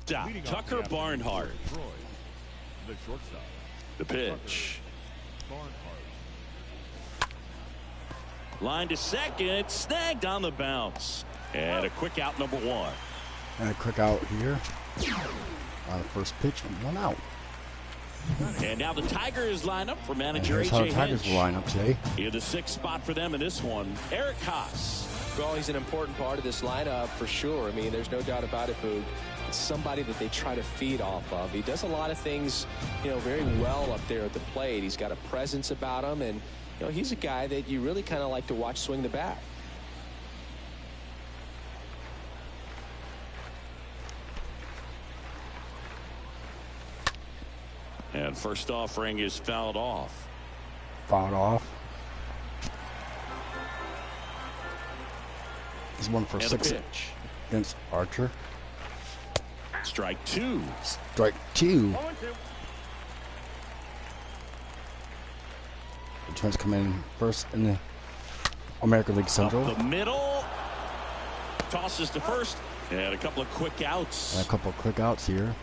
Stop. Tucker Barnhart. The shortstop. The pitch. Line to second. Snagged on the bounce. And a quick out, number one. And a quick out here. On the first pitch, 1 out. And now the Tigers line up for manager here's how A.J. the Tigers Hinch. will line up today. In the 6th spot for them in this one, Eric Haas. Well, he's an important part of this lineup for sure. I mean, there's no doubt about it, Boog. It's somebody that they try to feed off of. He does a lot of things, you know, very well up there at the plate. He's got a presence about him, and, you know, he's a guy that you really kind of like to watch swing the bat. And first offering is fouled off. Fouled off. He's 1 for 6 against Archer. Strike 2. Strike 2. The Twins come in first in the American League Central. Up the middle. Tosses to first. And a couple of quick outs. And a couple of quick outs here.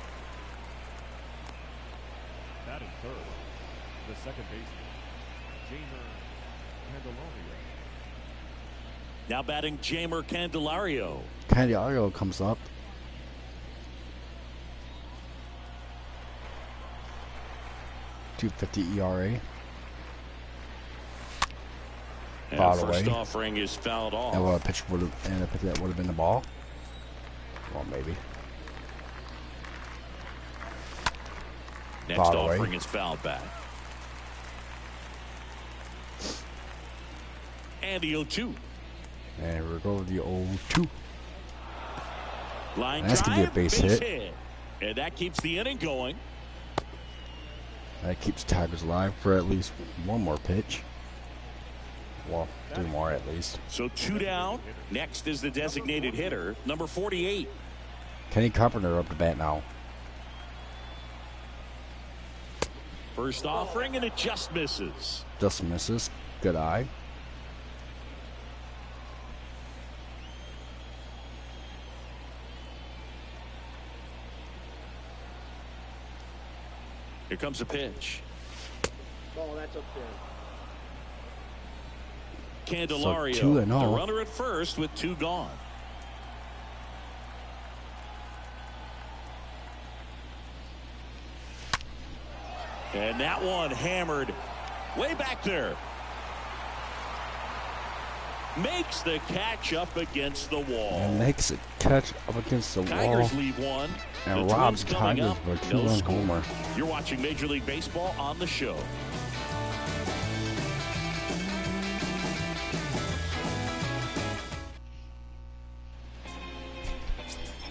Batting third, the second baseman, Jamer Candelario. Now batting Jamer Candelario. Candelario comes up. .250 ERA. And Fouled first away. offering is fouled off. And what a pitch would have, and a pitch that would have been the ball. Well, maybe. Next Fouled offering away. is fouled back. And the 0-2. And we'll go with the 0-2. Line That's drive, gonna be a base hit. And that keeps the inning going. That keeps Tigers alive for at least one more pitch. Well, 3 more at least. So 2 down. Next is the designated hitter, number 48. Kenny Carpenter up the bat now. First offering, and it just misses. Just misses. Good eye. Here comes a pitch. Oh, that's up there. Candelario, So 2-0. the runner at first with 2 gone. And that one hammered way back there. Makes the catch up against the wall. And makes a catch up against the Tigers wall. lead 1. And The robs Twins coming Tigers up, for a no 2-run score. homer. You're watching Major League Baseball on the show.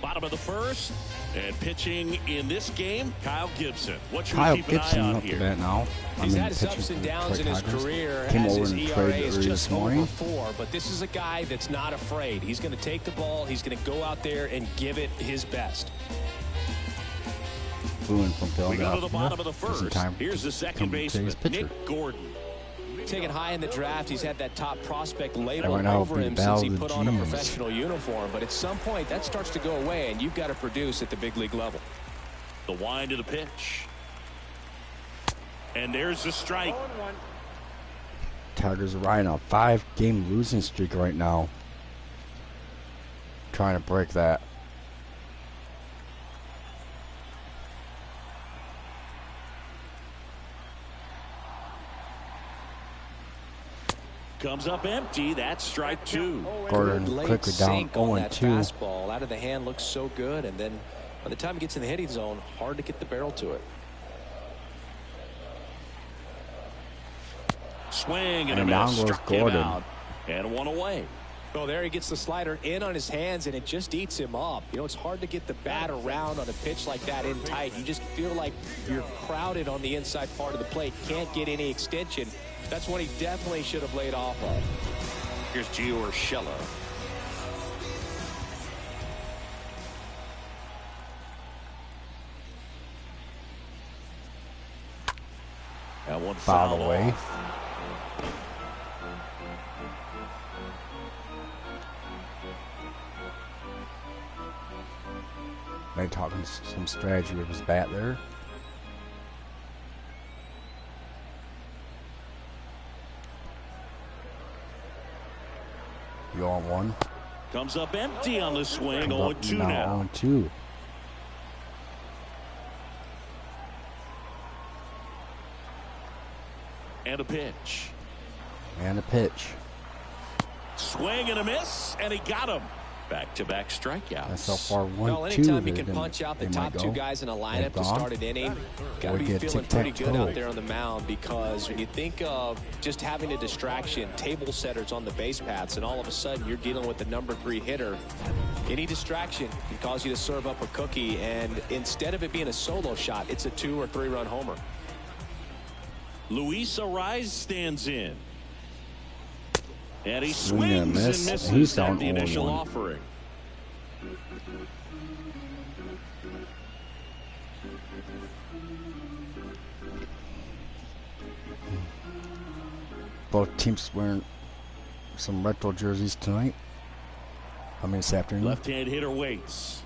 Bottom of the first, and pitching in this game, Kyle Gibson. What should Kyle we keep an eye Gibson on up here? the bat now. He's had his pitching ups for and the downs in his Tigers. career. Came As over his and ERA traded is early just this morning. over 4, but this is a guy that's not afraid. He's going to take the ball. He's going to go out there and give it his best. Booing from We Philadelphia. go to the bottom of the This is first. time Here's the to second come baseman, today's pitcher. Nick Gordon. Taken high in the draft, he's had that top prospect label right now over it'll be him the battle since he of the put on a G's. professional uniform. But at some point, that starts to go away, and you've got to produce at the big league level. The wind to the pitch. And there's the strike. Tigers are riding a 5-game losing streak right now. Trying to break that. Comes up empty. That's strike 2. Gordon Good late quickly down sink on that 0-2. fastball. Out of the hand looks so good, and then by the time it gets in the hitting zone, hard to get the barrel to it. Swing and a And down miss. goes Struck him Gordon. out. And 1 away. Well, there he gets the slider in on his hands, and it just eats him up. You know, it's hard to get the bat around on a pitch like that in tight. You just feel like you're crowded on the inside part of the plate. Can't get any extension. That's one he definitely should have laid off of. Here's Gio Urshela. That one Fouled fouled away. off. Maybe talking some strategy with his bat there. You on one? Comes up empty on the swing. Comes 0-2 now. 0-2. And a pitch. And a pitch. Swing and a miss, and he got him. Back-to-back strikeouts. That's so far 1-2. Well, anytime you can punch out the top two guys in a lineup to start an inning, got to be feeling pretty good out there on the mound, because when you think of just having a distraction, table setters on the base paths, and all of a sudden you're dealing with the number 3 hitter, any distraction can cause you to serve up a cookie, and instead of it being a solo shot, it's a 2 or 3 run homer. MŁß Thè stands in. And he Swing and swings and miss. misses He's at down the initial 0-1. offering. Both teams wearing some retro jerseys tonight. I mean, this afternoon. Left-hand hitter waits.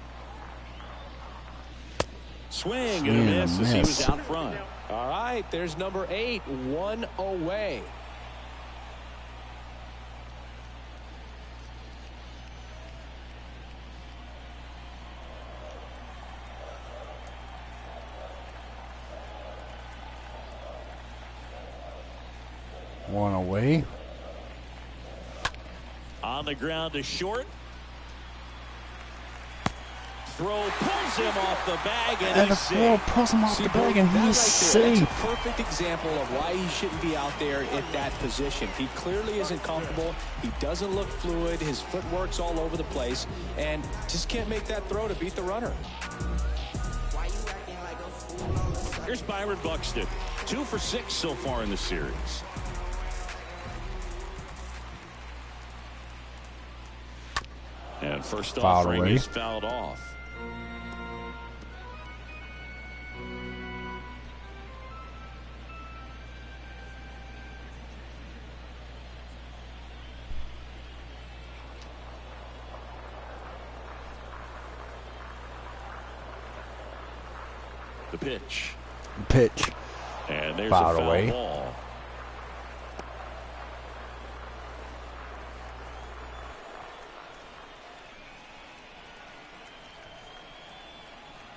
Swing and a miss as he was out front. All right, there's number 8, 1 away. One away. On the ground to short. Throw pulls him off the bag, and the he's throw safe. pulls him off the bag, and he's That's safe. a perfect example of why he shouldn't be out there at that position. He clearly isn't comfortable. He doesn't look fluid. His footwork's all over the place, and just can't make that throw to beat the runner. Here's Byron Buxton. 2 for 6 so far in the series. And first offering is fouled off. The pitch. Pitch. And there's Fouled a foul away. ball.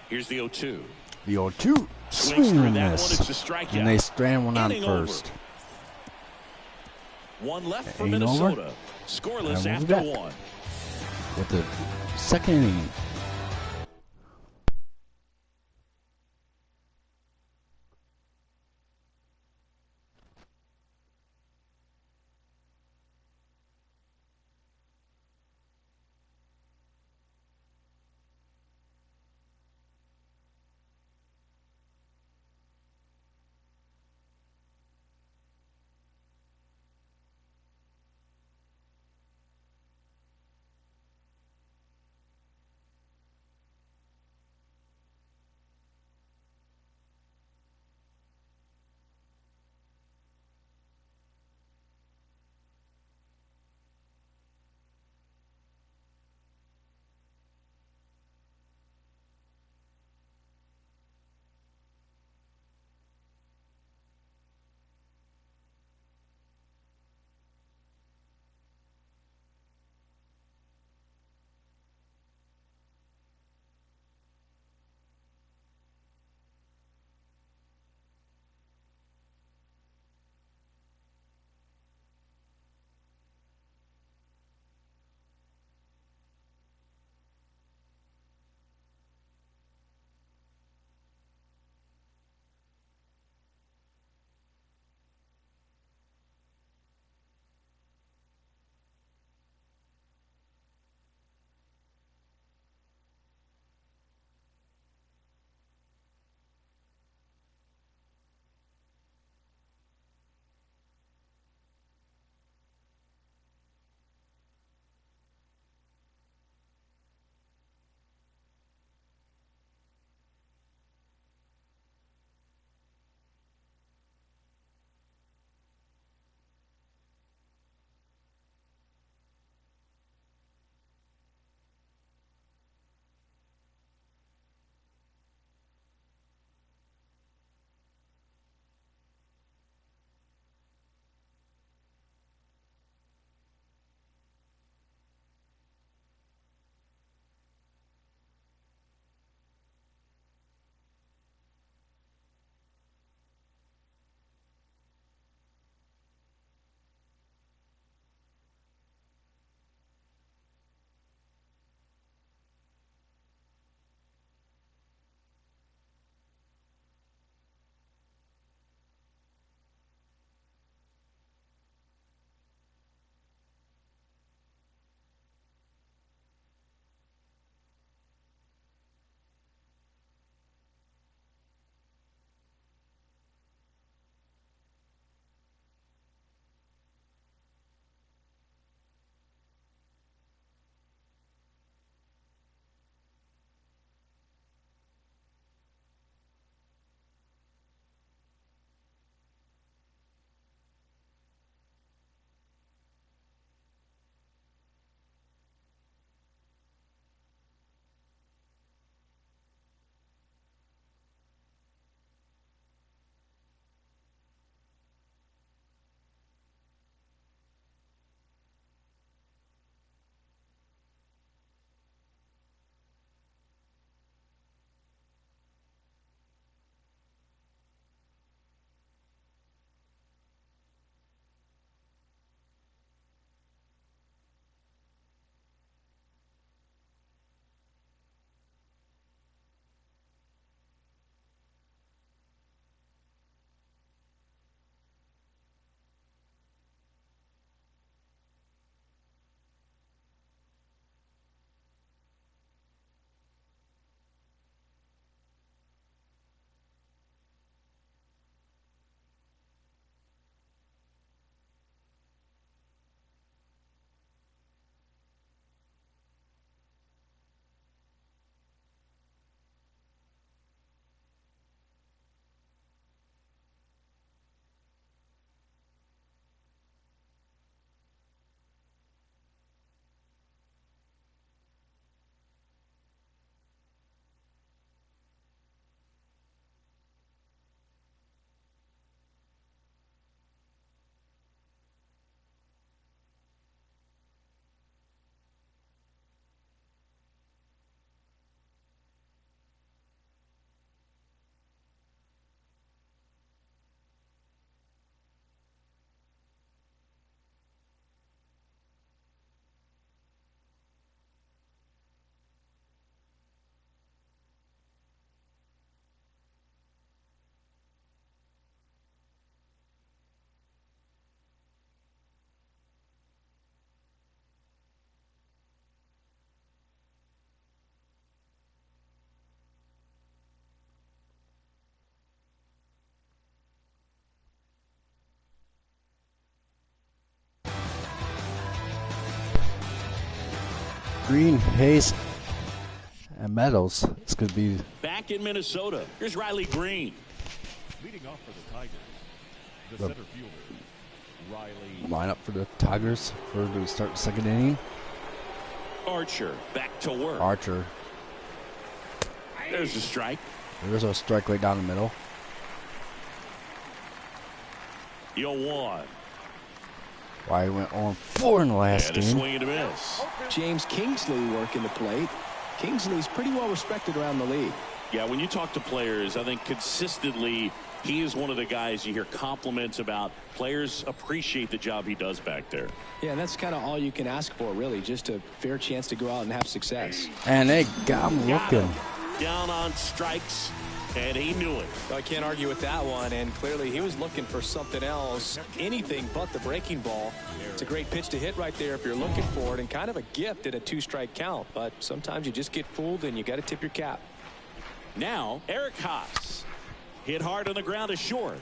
Here's the 0-2. The 0-2. Swings Swing through and that one. miss. It's a strikeout. And they strand one on Inning first. over. One left for Inning Minnesota. over. Scoreless And after we'll be back 1. With the second inning. Green, Hayes, and Meadows. It's going to be Back in Minnesota. Here's Riley Green. Leading off for the Tigers, the center fielder, Riley. lineup for the Tigers for to start the second inning. Archer back to work. Archer. There's a strike. There's a strike right down the middle. 0-1. Why went on 4 in the last And a game. swing and a miss. James Kingsley working the plate. Kingsley's pretty well respected around the league. Yeah, when you talk to players, I think consistently he is one of the guys you hear compliments about. Players appreciate the job he does back there. Yeah, and that's kind of all you can ask for, really, just a fair chance to go out and have success. And they got him Got looking. him. Down on strikes, and he knew it. I can't argue with that one, and clearly he was looking for something else, anything but the breaking ball. It's a great pitch to hit right there if you're looking for it, and kind of a gift at a 2-strike count, but sometimes you just get fooled and you got to tip your cap. Now, Eric Haas hit hard on the ground to short.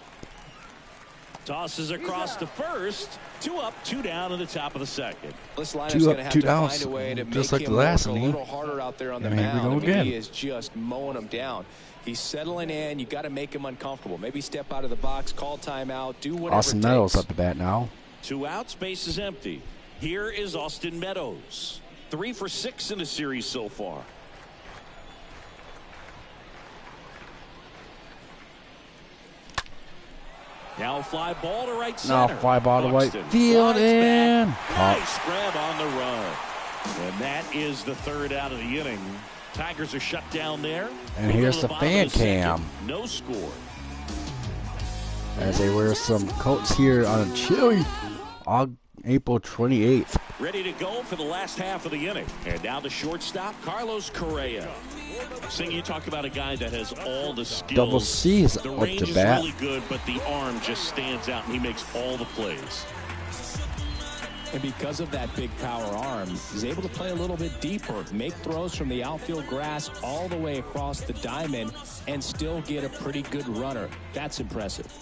Tosses across to first. 2 up, 2 down in the top of the second. This lineup's 2 going up, to have 2 to down, find a way to just make like him the last work a inning. little harder out there on the And here we mound. go I mean, again. he is just mowing them down. He's settling in. You got to make him uncomfortable. Maybe step out of the box, call timeout, do whatever Austin it Meadows takes. up the bat now. 2 outs, base is empty. Here is Austin Meadows. 3 for 6 in the series so far. Now a fly ball to right Now center. fly ball to right Buxton field flies and back. Nice grab on the run. And that is the 3rd out of the inning. Tigers are shut down there. And We go here's to the bottom fan of the second. cam. No score. as they wear some coats here on a chilly April 28th. Ready to go for the last half of the inning. And now the shortstop, Carlos Correa. Sing, you talk about a guy that has all the skills. Double C's the up range to is bat. really good, but the arm just stands out, and he makes all the plays. And because of that big power arm, he's able to play a little bit deeper, make throws from the outfield grass all the way across the diamond, and still get a pretty good runner. That's impressive.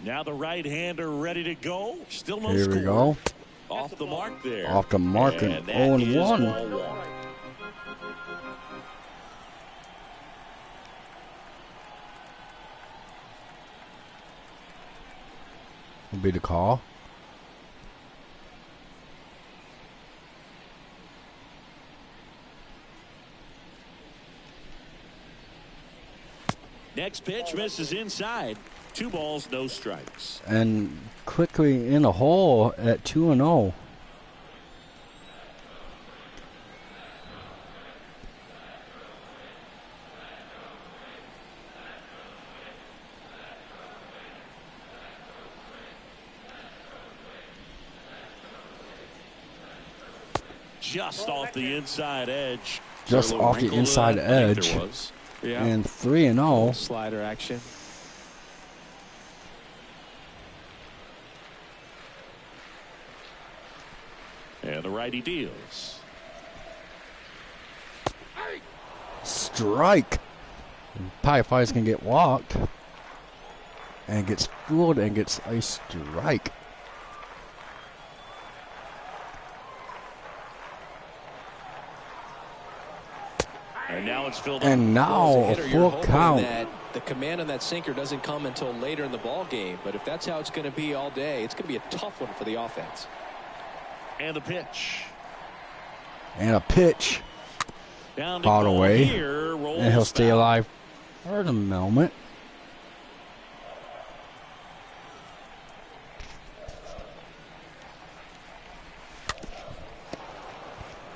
Now the right-hander ready to go. Still no Here score. we go. Off the mark there. Off the mark and that 0-1. is ball 1. Will be the call. Next pitch misses inside. 2 balls, no strikes. And quickly in the hole at 2-0. Just off the inside edge. Just Is there a off the wrinkle to inside that? I think edge. there was. Yeah. And 3-0. Slider action. And the righty deals. Strike. Pie Fies can get walked. And gets fooled and gets a strike. And now it's filled And up. now a Hitter, you're full hoping count. that the command on that sinker doesn't come until later in the ball game. But if that's how it's going to be all day, it's going to be a tough one for the offense. And the pitch. And a pitch. Down to Fouled goal away. here, rolls And he'll stay foul. alive for the moment.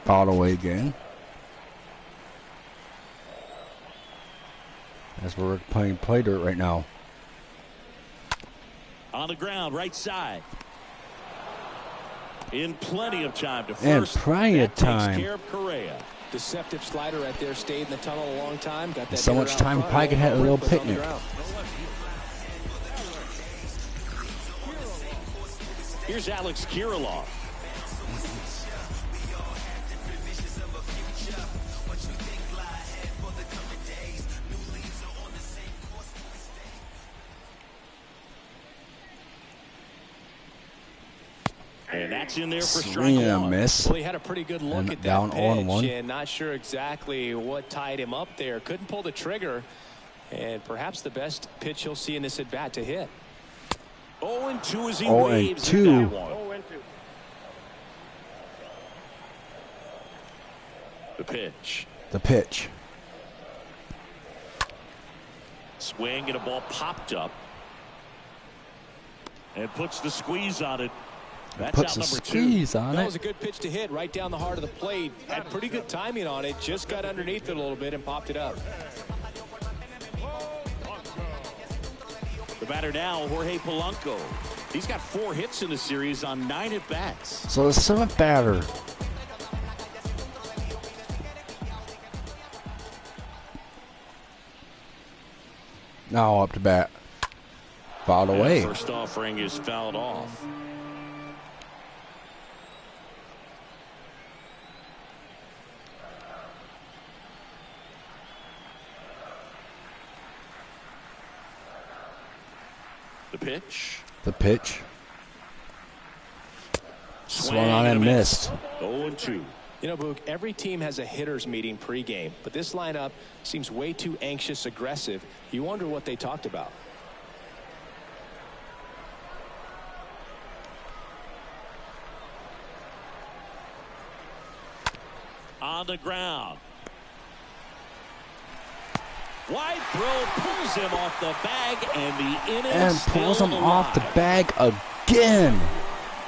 Fouled away again. As we're playing play dirt right now. On the ground, right side. In plenty of time to And first. plenty of That takes time. care of Correa. Deceptive slider right there, stayed in the tunnel a long time. Got that So hitter much out time, front. probably could have a little Was on the picnic. ground. Here's Alex Kirilloff. And that's in there for strike Swing and a one. miss. Well, he had a pretty good look And at down that 0-1. pitch, and not sure exactly what tied him up there. Couldn't pull the trigger, and perhaps the best pitch he'll see in this at bat to hit. 0-2 as he 0-2. waves at that one. 0-2. The pitch. The pitch. Swing and a ball popped up. And puts the squeeze on it. That's Puts out a number squeeze 2. on That it. was a good pitch to hit right down the heart of the plate. Had pretty good timing on it. Just got underneath it a little bit and popped it up. The batter now, Jorge Polanco. He's got 4 hits in the series on 9 at-bats. So the 7th batter. Now up to bat. Fouled away. First offering is fouled off. The pitch. The pitch. Swung Swing on and a missed. 0-2. You know, Boog, every team has a hitters meeting pregame, but this lineup seems way too anxious, aggressive. You wonder what they talked about. On the ground. Wide throw pulls him off the bag, and the inning And pulls him off the bag again.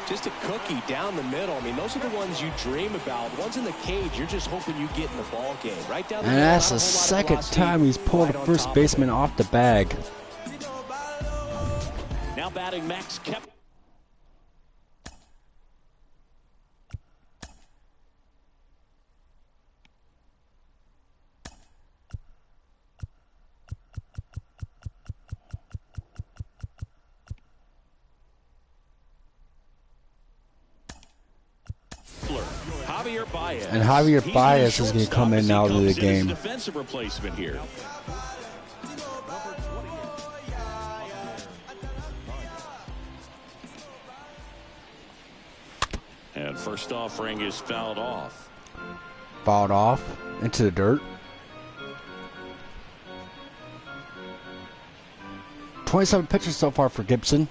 Just a cookie down the middle. I mean, those are the ones you dream about. The ones in the cage, you're just hoping you get in the ball game. Right down the And middle, that's not the a whole lot of second velocity, time he's pulled right a on first top of baseman it. off the bag. Now batting Max Kepler. Javier Baez. And Javier He's Baez the is going to shortstop come as in he now to comes the in as game. Defensive replacement here. And first offering is fouled off. Fouled off into the dirt. 27 pitches so far for Gibson.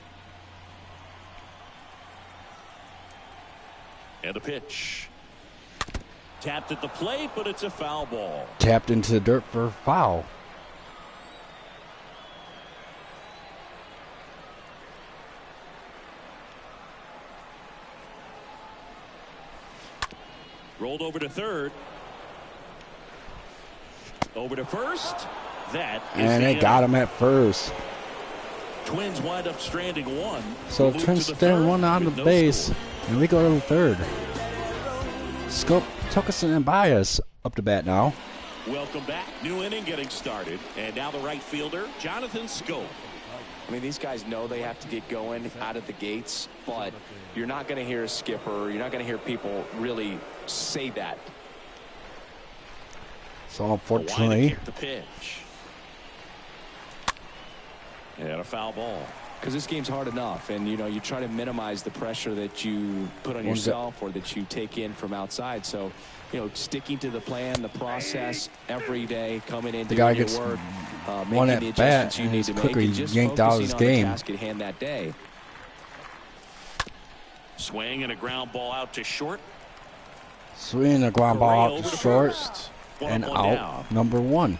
And the pitch. Tapped at the plate, but it's a foul ball. Tapped into the dirt for foul. Rolled over to third. Over to first. That is And the they got inning. him at first. Twins wind up stranding one. So Move Twins to the stand third one on the with no base. score. And we go to the third. Scope, Tuckerson, and Baez up to bat now. Welcome back. New inning getting started. And now the right fielder, Jonathan Scope. I mean, these guys know they have to get going out of the gates, but you're not going to hear a skipper. You're not going to hear people really say that. So Wide to unfortunately, kick the pitch. And a foul ball. Because this game's hard enough, and you know you try to minimize the pressure that you put on yourself or that you take in from outside. So, you know, sticking to the plan, the process every day, coming in, the doing guy your gets work, one making the at bat adjustments you and need he's to make, quickly and just yanked out of his focusing on the game. task at hand that day. Swing and a ground ball out to short. swing a ground ball Correa out over to to short first. One and up, one out. down. Number one.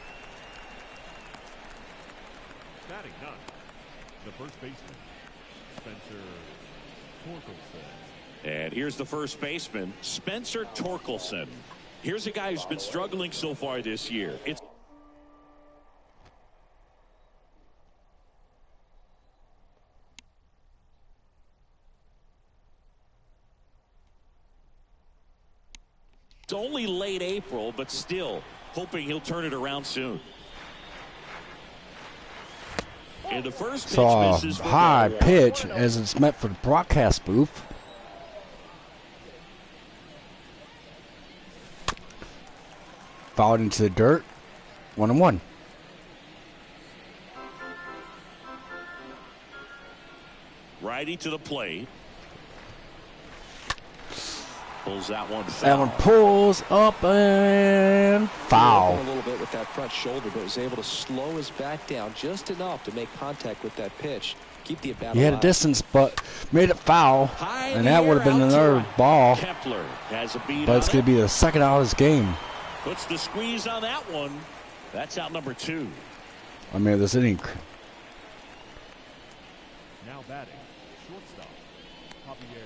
Batting ninth, the first baseman, Spencer Torkelson. And here's the first baseman, Spencer Torkelson. Here's a guy who's been struggling so far this year. It's only late April, but still hoping he'll turn it around soon. And the first pitch So misses a for high ball one. pitch as it's meant for the broadcast booth. Fouled into the dirt. 1-1. Righty to the plate. Pulls that one foul. That one pulls up and foul. A little bit with that front shoulder, but was able to slow his back down just enough to make contact with that pitch. Keep the at-bat He had a distance, but made it foul, and that would have been another ball. Kepler has a beat, but it's going to be the second out of this game. Puts the squeeze on that one. That's out number 2. I mean, this inning. Now batting, shortstop, Javier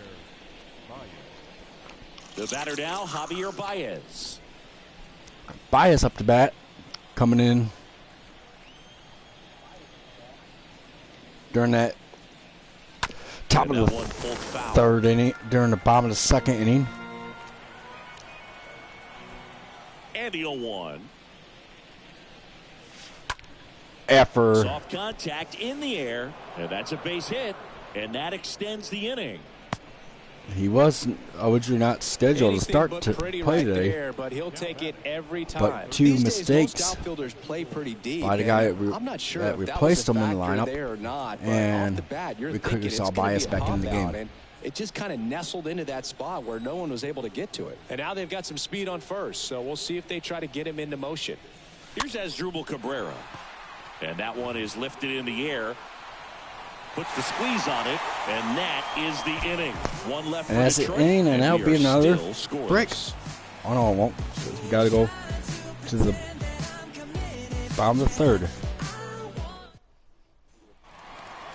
Baez. The batter now, Javier Baez. Baez up to bat, coming in during that top of the third inning, during the bottom of the second inning. And the 0-1. After soft contact in the air, and that's a base hit, and that extends the inning. he was originally not scheduled to start to play today, there, but he'll take it every time. but two These mistakes days, most outfielders play pretty deep, by the guy I'm not sure that if replaced him in the that was a factor lineup, there or not, but and off the bat, you're we thinking quickly saw it's gonna Baez be a back in the pop out, game. and it just kind of nestled into that spot where no one was able to get to it. And now they've got some speed on first, so we'll see if they try to get him into motion. Here's Asdrubal Cabrera, and that one is lifted in the air. Puts the squeeze on it, and that is the inning. One left And for that's the Detroit, inning, and that'll we be are another still break. scoreless. Oh no, it won't. We got to go to the bottom of the third.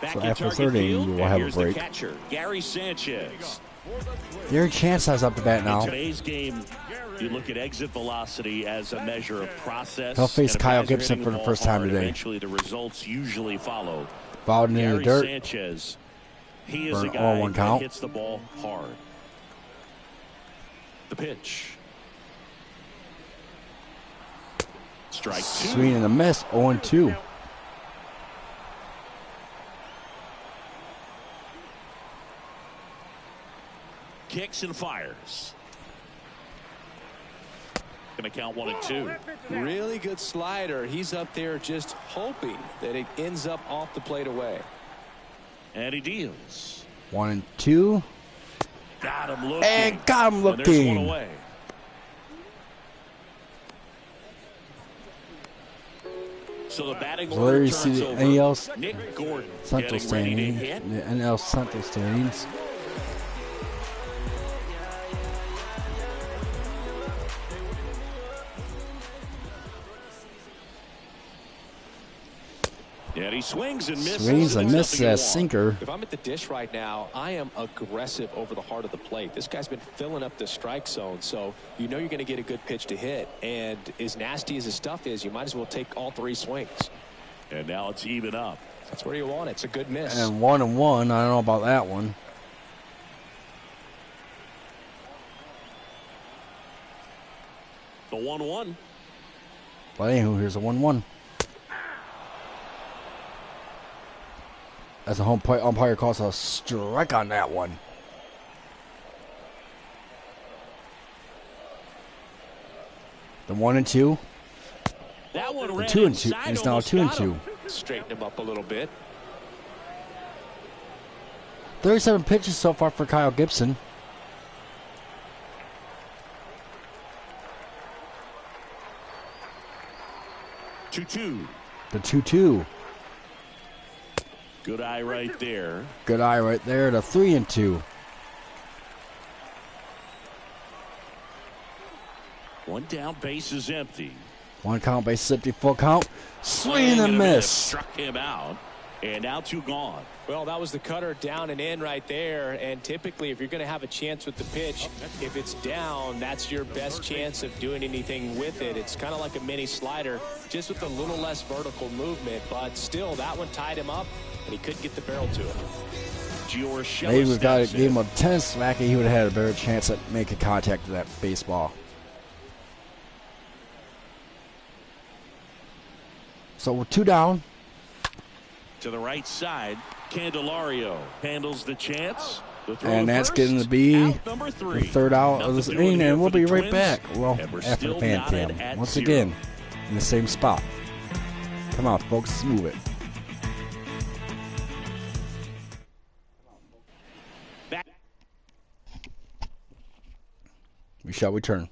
Back So in after target third inning, field, we will and have a here's break. The catcher, Gary Sanchez. Gary Chance has up to bat In now. today's game, you look at exit velocity as a measure of process. He'll face and if Kyle guys are Gibson hitting for the ball first time hard, today. Eventually, the results usually follow. Fouled in the Gary dirt. Sanchez, he is For a an guy 0-1 that count. hits the ball hard. The pitch. Strike 2. Swing and a miss. 0-2. Kicks and fires. Going to count 1 and 2. Really good slider. He's up there just hoping that it ends up off the plate away. And he deals. 1-2. Got him looking. And got him And there's looking. one away. So the batting So order there you turns see the over. NL Nick Gordon Central getting ready to standings. hit. The NL Central standings. And he swings and misses. Swings and It's misses nothing that to one. sinker. If I'm at the dish right now, I am aggressive over the heart of the plate. This guy's been filling up the strike zone, so you know you're going to get a good pitch to hit. And as nasty as his stuff is, you might as well take all 3 swings. And now it's even up. That's where you want it. It's a good miss. And 1-1. I don't know about that one. The 1-1. But anywho, here's a 1-1. As a home plate umpire calls a strike on that one. The 1-2. That one The ran 2-2. inside, It's now almost got 2-2. him. Straighten him up a little bit. 37 pitches so far for Kyle Gibson. Two-two. The 2-2. Good eye right there. Good eye right there. The 3-2. One down, base is empty. One count, base empty, full count. Swing and a miss. miss. Struck him out. And now 2 gone. Well, that was the cutter down and in right there. And typically, if you're going to have a chance with the pitch, if it's down, that's your best chance of doing anything with it. It's kind of like a mini slider, just with a little less vertical movement. But still, that one tied him up, and he couldn't get the barrel to it. Maybe we got a game of tennis smacky. He would have had a better chance at making contact with that baseball. So we're 2 down. To the right side, Candelario handles the chance. The throw And that's first, getting to be out number 3. the third out of this Nothing doing inning, here and we'll for the be right Twins, back. Well, and we're after the still fan knotted cam. at Once 0. again, in the same spot. Come on, folks, let's move it. We shall return.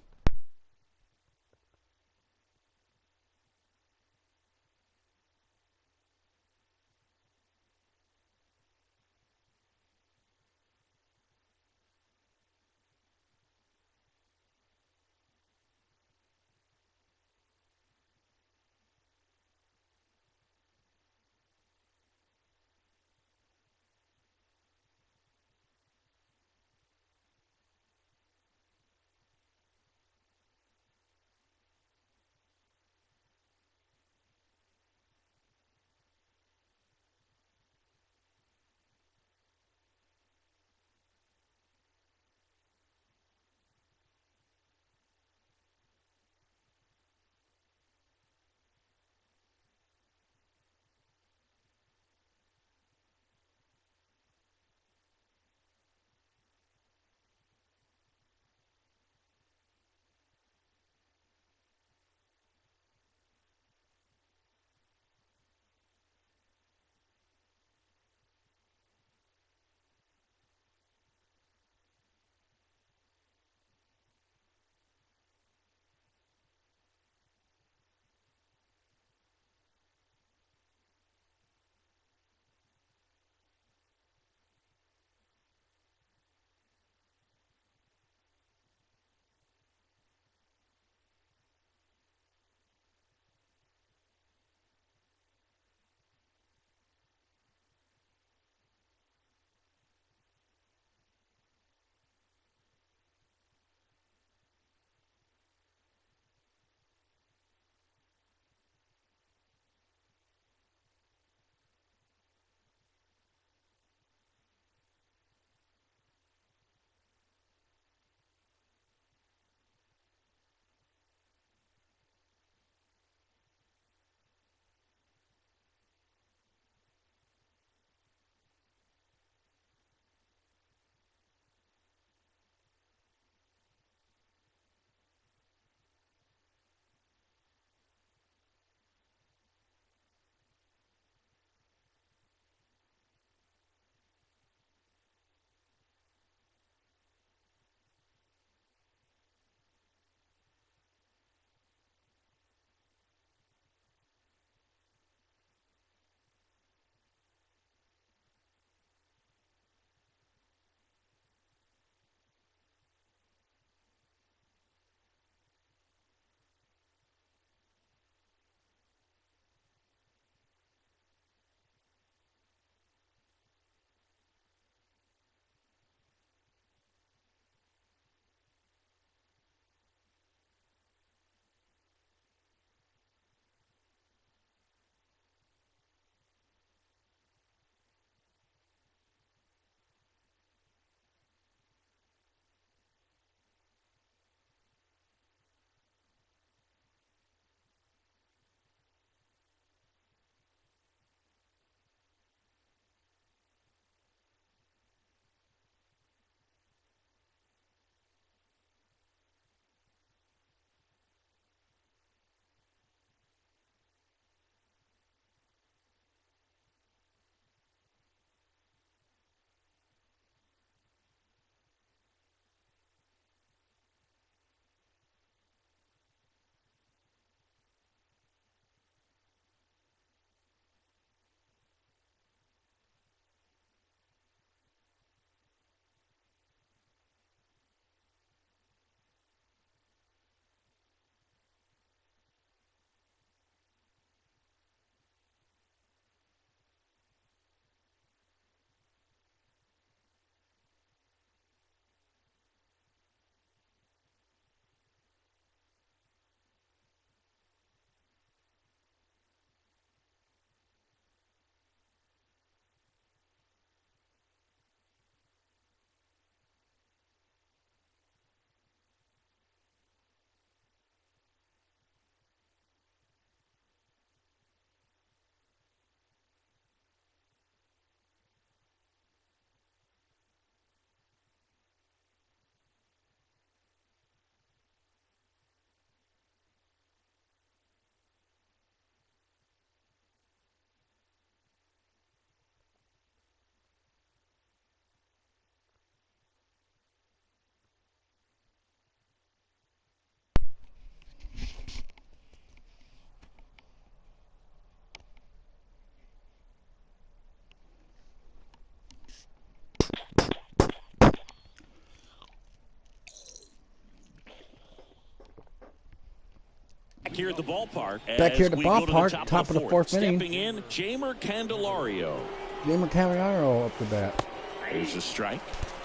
here at the ballpark. Back here at the as we go to ballpark, top of the fourth inning. Stepping in, Jeimer Candelario. Jeimer Candelario up the bat. There's a strike.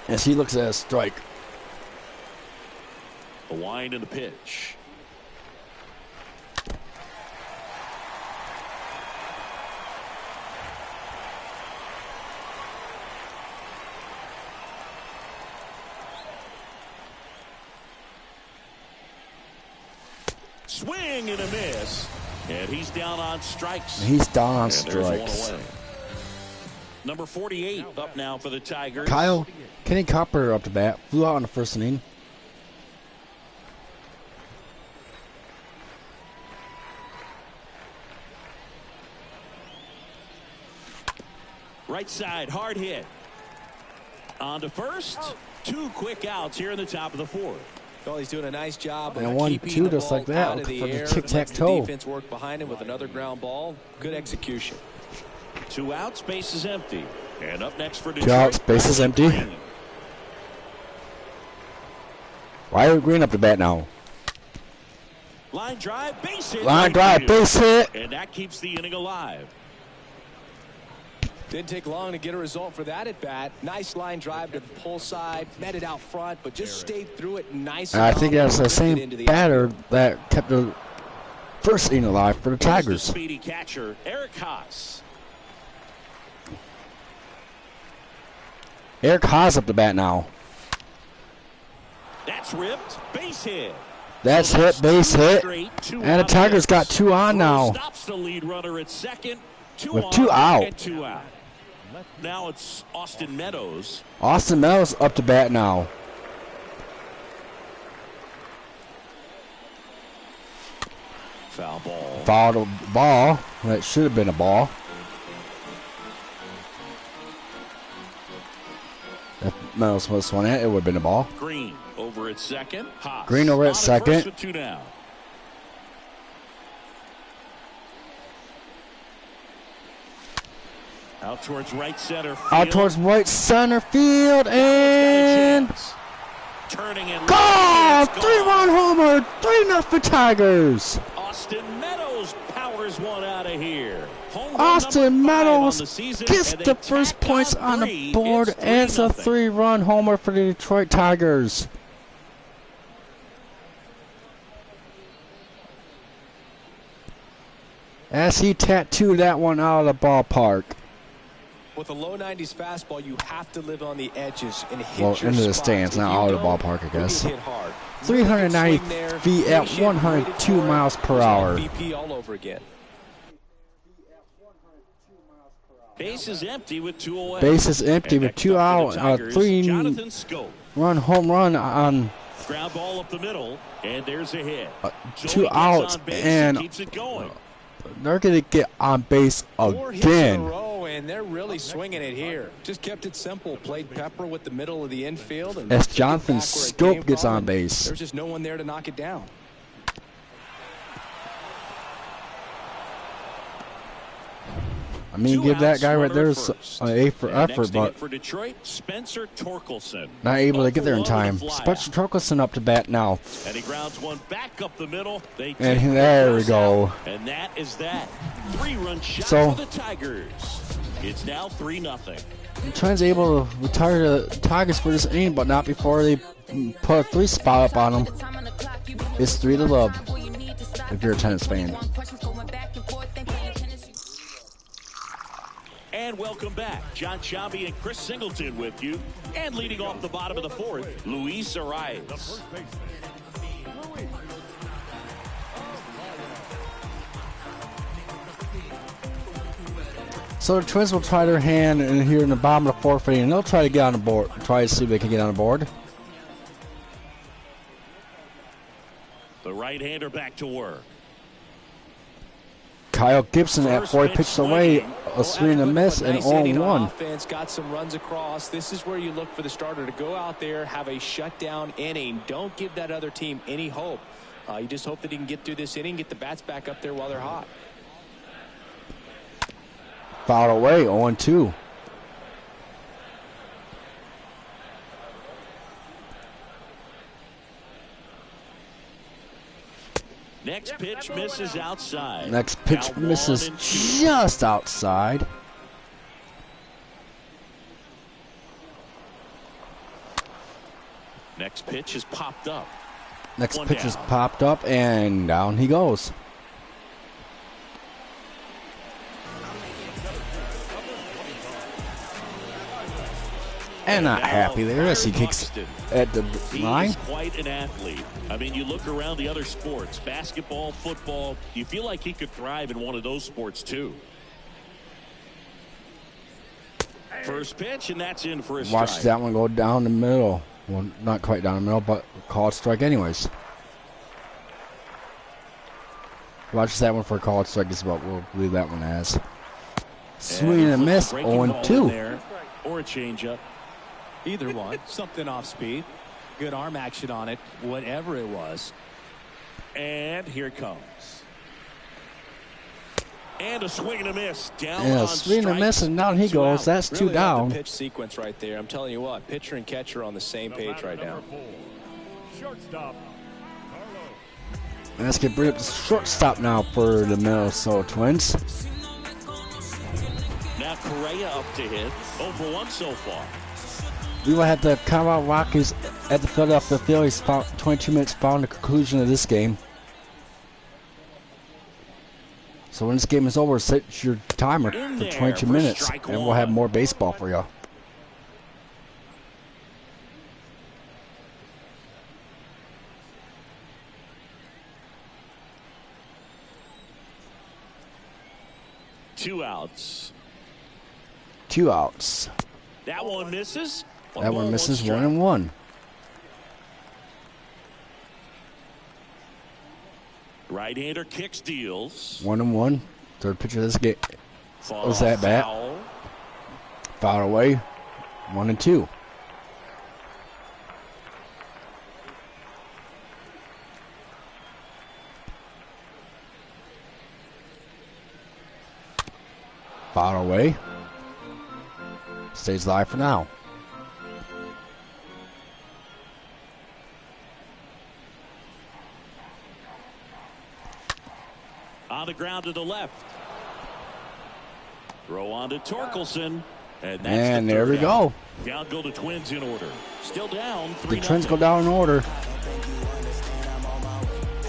As he looks at a strike. A wind and the pitch. Swing and a miss. And he's down on strikes. He's down on And strikes. Number 48 up now for the Tigers. Kyle, Kenny Copper up the bat. Flew out in the first inning. Right side, hard hit. On to first. 2 quick outs here in the top of the 4th. Well, he's doing a nice job And of 1-2 keeping the just ball like that out of the for the air. tic-tac-toe. Lets the defense work behind him with another ground ball. Good execution. 2 outs, base is empty. And up next for Detroit. 2 outs, base is empty. Riley Green up the bat now. Line drive, base hit. Line right drive, field. base hit. And that keeps the inning alive. Didn't take long to get a result for that at bat. Nice line drive to the pull side, met it out front, but just stayed through it nice. And I think that's the same batter that kept the first inning alive for the Here's the Tigers. speedy catcher, Eric Haas. Eric Haas up the bat now. That's ripped, base hit. That's hit, base hit. And the Tigers got 2 on now. Stops the lead runner at second. 2 With on 2 out. and 2 out. Now it's Austin Meadows. Austin Meadows up to bat now. Foul ball. Fouled a ball. That should have been a ball. If Meadows was swung at, it would have been a ball. Green over at second. Haas Green over at on second. first with 2 down. Out towards right center field. Out towards right center field and turning and goal! left. 3-run homer, 3-0 Tigers. Austin Meadows powers one out of here. Home run Austin number 5 on Meadows the season, gets and they the first tack points on the 3. board, It's and it's a 3-0. 3-run homer for the Detroit Tigers. As he tattooed that one out of the ballpark. With a low 90s fastball, you have to live on the edges and hit Well, your into the spots. stands, If not you out of the don't, ballpark, I you guess. get hit hard. 390 Swing there, feet at finish it, 102 waited for it. miles per It was hour. MVP all over again. Base is empty with 2 away. Base is empty And with next 2 up out. for the A Tigers, 3-run Jonathan Scope. home run on Ground ball up the middle, and there's a hit. So 2 he gets outs, on base and keeps it going. they're going to get on base 4 hits in a again. row, and they're really swinging it here. Just kept it simple. Played Pepper with the middle of the infield. And As took it Jonathan back where it Scope came gets from, on and base. There's just no one there to knock it down. I mean, 2 give that outs, guy right runner there at first. an A for And effort, next to but hit for Detroit, Spencer Torkelson. not able to get there in 0 for 1 time. with a fly Spencer out. Torkelson up to bat now. And he grounds one back up the middle. They And take there the we cross go. out, and that is that. 3-run shot So- for the Tigers. It's now 3-0. Trent's able to retire the Tigers for this inning, but not before they put a 3 spot up on them. It's 3-0 if you're a tennis fan. And welcome back. John Sciambi and Chris Singleton with you. And leading off the bottom of the 4th, Luis Arias. First baseman, Luis. So the Twins will try their hand in here in the bottom of the 4th inning, and they'll try to get on the board, try to see if they can get on the board. The right-hander back to work. Kyle Gibson at First 4 pitch pitched away, a swing and a miss, and Nice inning on 0-1. offense, got some runs across. This is where you look for the starter to go out there, have a shutdown inning. Don't give that other team any hope. You just hope that he can get through this inning, get the bats back up there while they're hot. Fouled away, 0-2. Next pitch misses outside. Next pitch Now misses 1-2. just outside. Next pitch is popped up. Next One pitch is down. popped up, and down he goes. And not happy there as he kicks at the line. He's quite an athlete. I mean, you look around the other sports, basketball, football, you feel like he could thrive in one of those sports too. First pitch, and that's in for a strike. Watch that one go down the middle. Well, not quite down the middle, but called strike anyways. Watch that one for a called strike is what we'll leave that one as. Swing and miss, 0-2. Or a changeup. Either one. Something off speed. Good arm action on it, whatever it was. And here it comes. And a swing and a miss. Down Yeah, on swing and strikes. miss, and down he 2 goes. out. That's Really 2 love down. the pitch sequence right there. I'm telling you what, pitcher and catcher on the same page right now. Number 4, shortstop, Carlo. Let's get bring up the shortstop now for the Minnesota Twins. Now Correa up to hit. 0 for 1 so far. We will have the Colorado Rockies at the Philadelphia Phillies. 22 minutes following the conclusion of this game. So when this game is over, set your timer In for there 22 for minutes, strike and we'll have one. more baseball for you. Two outs. 2 outs. That one misses. That one misses, strike. 1-1. Right-hander kicks, deals. 1-1. Third pitch of this game. Fall Was that bat? foul. Foul away. 1-2. Foul away. Stays live for now. On the ground to the left. Throw on to Torkelson. And, that's And the there third we out. go. Down go the Twins in order. Still down 3-0. The Twins go down in order.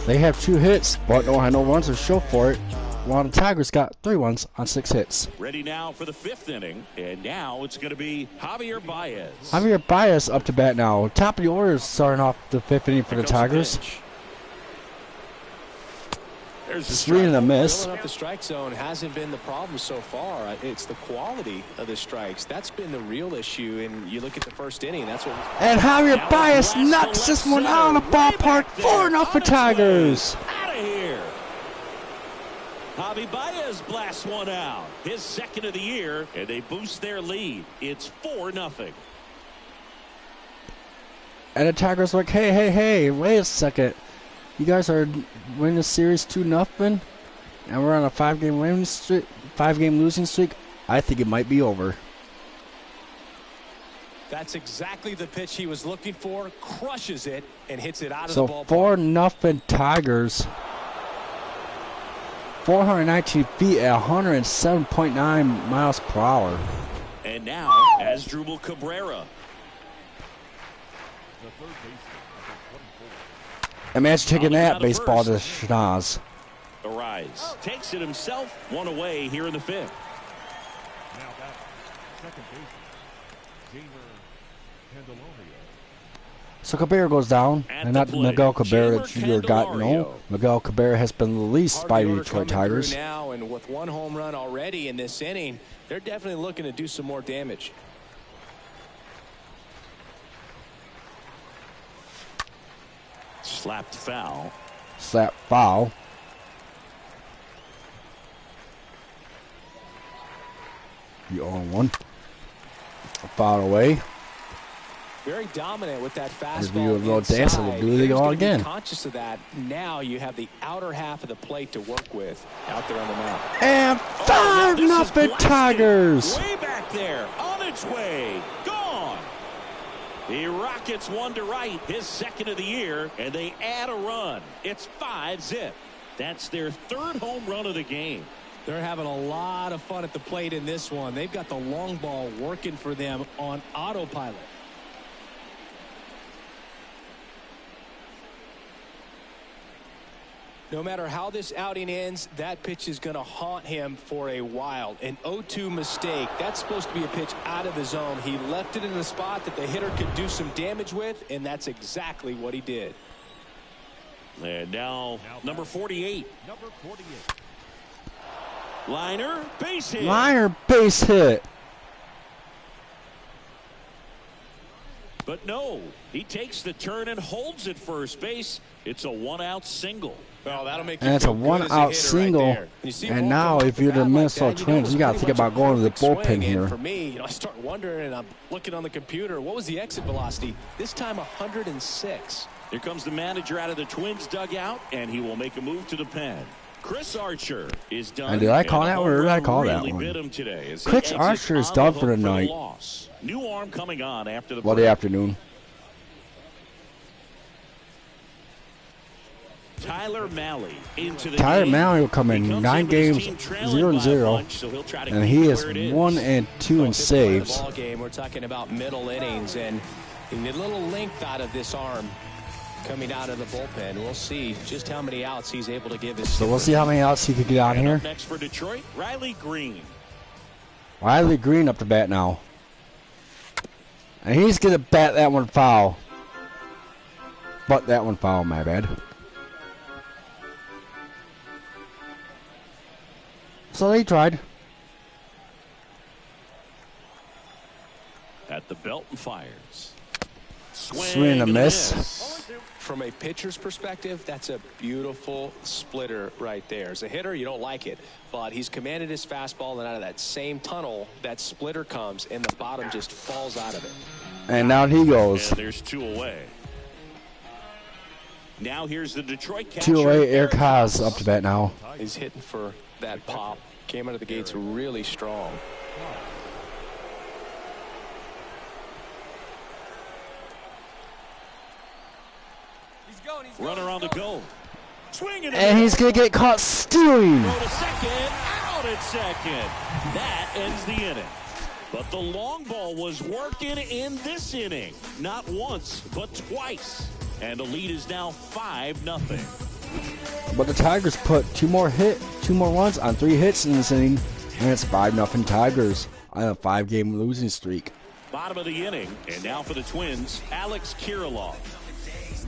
They have 2 hits, but don't have no runs to show for it. While the Tigers got 3 runs on 6 hits. Ready now for the 5th inning. And now it's going to be Javier Baez. Javier Baez up to bat now. Top of the order is starting off the 5th inning for the Here comes Tigers. pitch. There's the Swing and a miss. Filling up the strike zone hasn't been the problem so far. It's the quality of the strikes. That's been the real issue. And you look at the first inning, that's what. And Javier Now Baez blast to knocks this left one out of the center. Way ballpark. back there. 4-0 for On its way. Tigers. Out of here. Javi Baez blasts one out. His 2nd of the year, and they boost their lead. It's 4-0. And the Tigers are like, hey, wait a second. You guys are winning the series 2-0, and we're on a 5-game winning streak, 5-game losing streak. I think it might be over. That's exactly the pitch he was looking for. Crushes it and hits it out of So the ballpark. 4-0 Tigers. 419 feet at 107.9 miles per hour. And now, Asdrubal Cabrera. The third baseman, number 24. Imagine taking On the that ground to baseball to first. Schnoz. Arise. Takes it himself. 1 away here in the 5th. Now back, second baseman, Jamer Candelario. So Cabrera goes down, At and the not plate, Miguel Cabrera Jamer that you got no. Candelario. Miguel Cabrera has been released Hard by the the order Detroit coming through Tigers. now, and with 1 home run already in this inning, they're definitely looking to do some more damage. Slapped foul. Slap foul. You own one. Foul away. Very dominant with that As we fastball do a little inside. dance, and we'll do it He's all gonna be again. conscious of that. Now you have the outer half of the plate to work with out there on the mound. And Oh, now this is 5-0 blasted. Tigers. Way back there. On its way. Gone. The Rockets 1 to right. His 2nd of the year. And they add a run. It's 5-0. That's their 3rd home run of the game. They're having a lot of fun at the plate in this one. They've got the long ball working for them on autopilot. No matter how this outing ends, that pitch is going to haunt him for a while. An 0-2 mistake. That's supposed to be a pitch out of the zone. He left it in a spot that the hitter could do some damage with, and that's exactly what he did. And now number 48. Number 48. Liner, base hit. Liner, base hit. But no, he takes the turn and holds at first base. It's a 1-out single. Well, that'll make you And it's a feel good as 1-out hitter single. right there. And now, if you're the Minnesota Twins, you got to think about going to the bullpen here. For me, I start wondering, and I'm looking on the computer, what was the exit velocity? This time 106. Here comes the manager out of the Twins dugout, and he will make a move to the pen. Chris Archer is done. And did I call that one, or did I call that really one? bit him today as he Chris exits Archer is on done the for the hook night. loss. New arm coming on after the Well, break. the afternoon. Tyler Mahle into the Tyler game. Mahle will come He in comes 9 with his games, team trailing 0-0, by a bunch, so he'll try to and keep he it is where it is. 1-2 in saves. Ball game, we're talking about middle innings, and a little length out of this arm coming out of the bullpen. We'll see just how many outs he's able to give his. So we'll see how many outs he could get out And here. up next for Detroit, Riley Green. Riley Green up to bat now. And he's going to bat that one foul. But that one foul, my bad. So they tried. At the belt and fires. Swing and a miss. From a pitcher's perspective, that's a beautiful splitter right there. As a hitter, you don't like it, but he's commanded his fastball, and out of that same tunnel, that splitter comes, and the bottom just falls out of it. And down he goes. And there's 2 away. Now here's the Detroit catcher. 2 away, Eric Haas up to bat now. He's hitting for that pop. Came out of the gates really strong. Runner on the go. Swing And he's going to get caught stealing. Throw to second, out at second. That ends the inning. But the long ball was working in this inning. Not once, but twice. And the lead is now 5-0. But the Tigers put 2 more runs on 3 hits in this inning, and it's 5-0 Tigers on a 5-game losing streak. Bottom of the inning, and now for the Twins, Alex Kirilloff.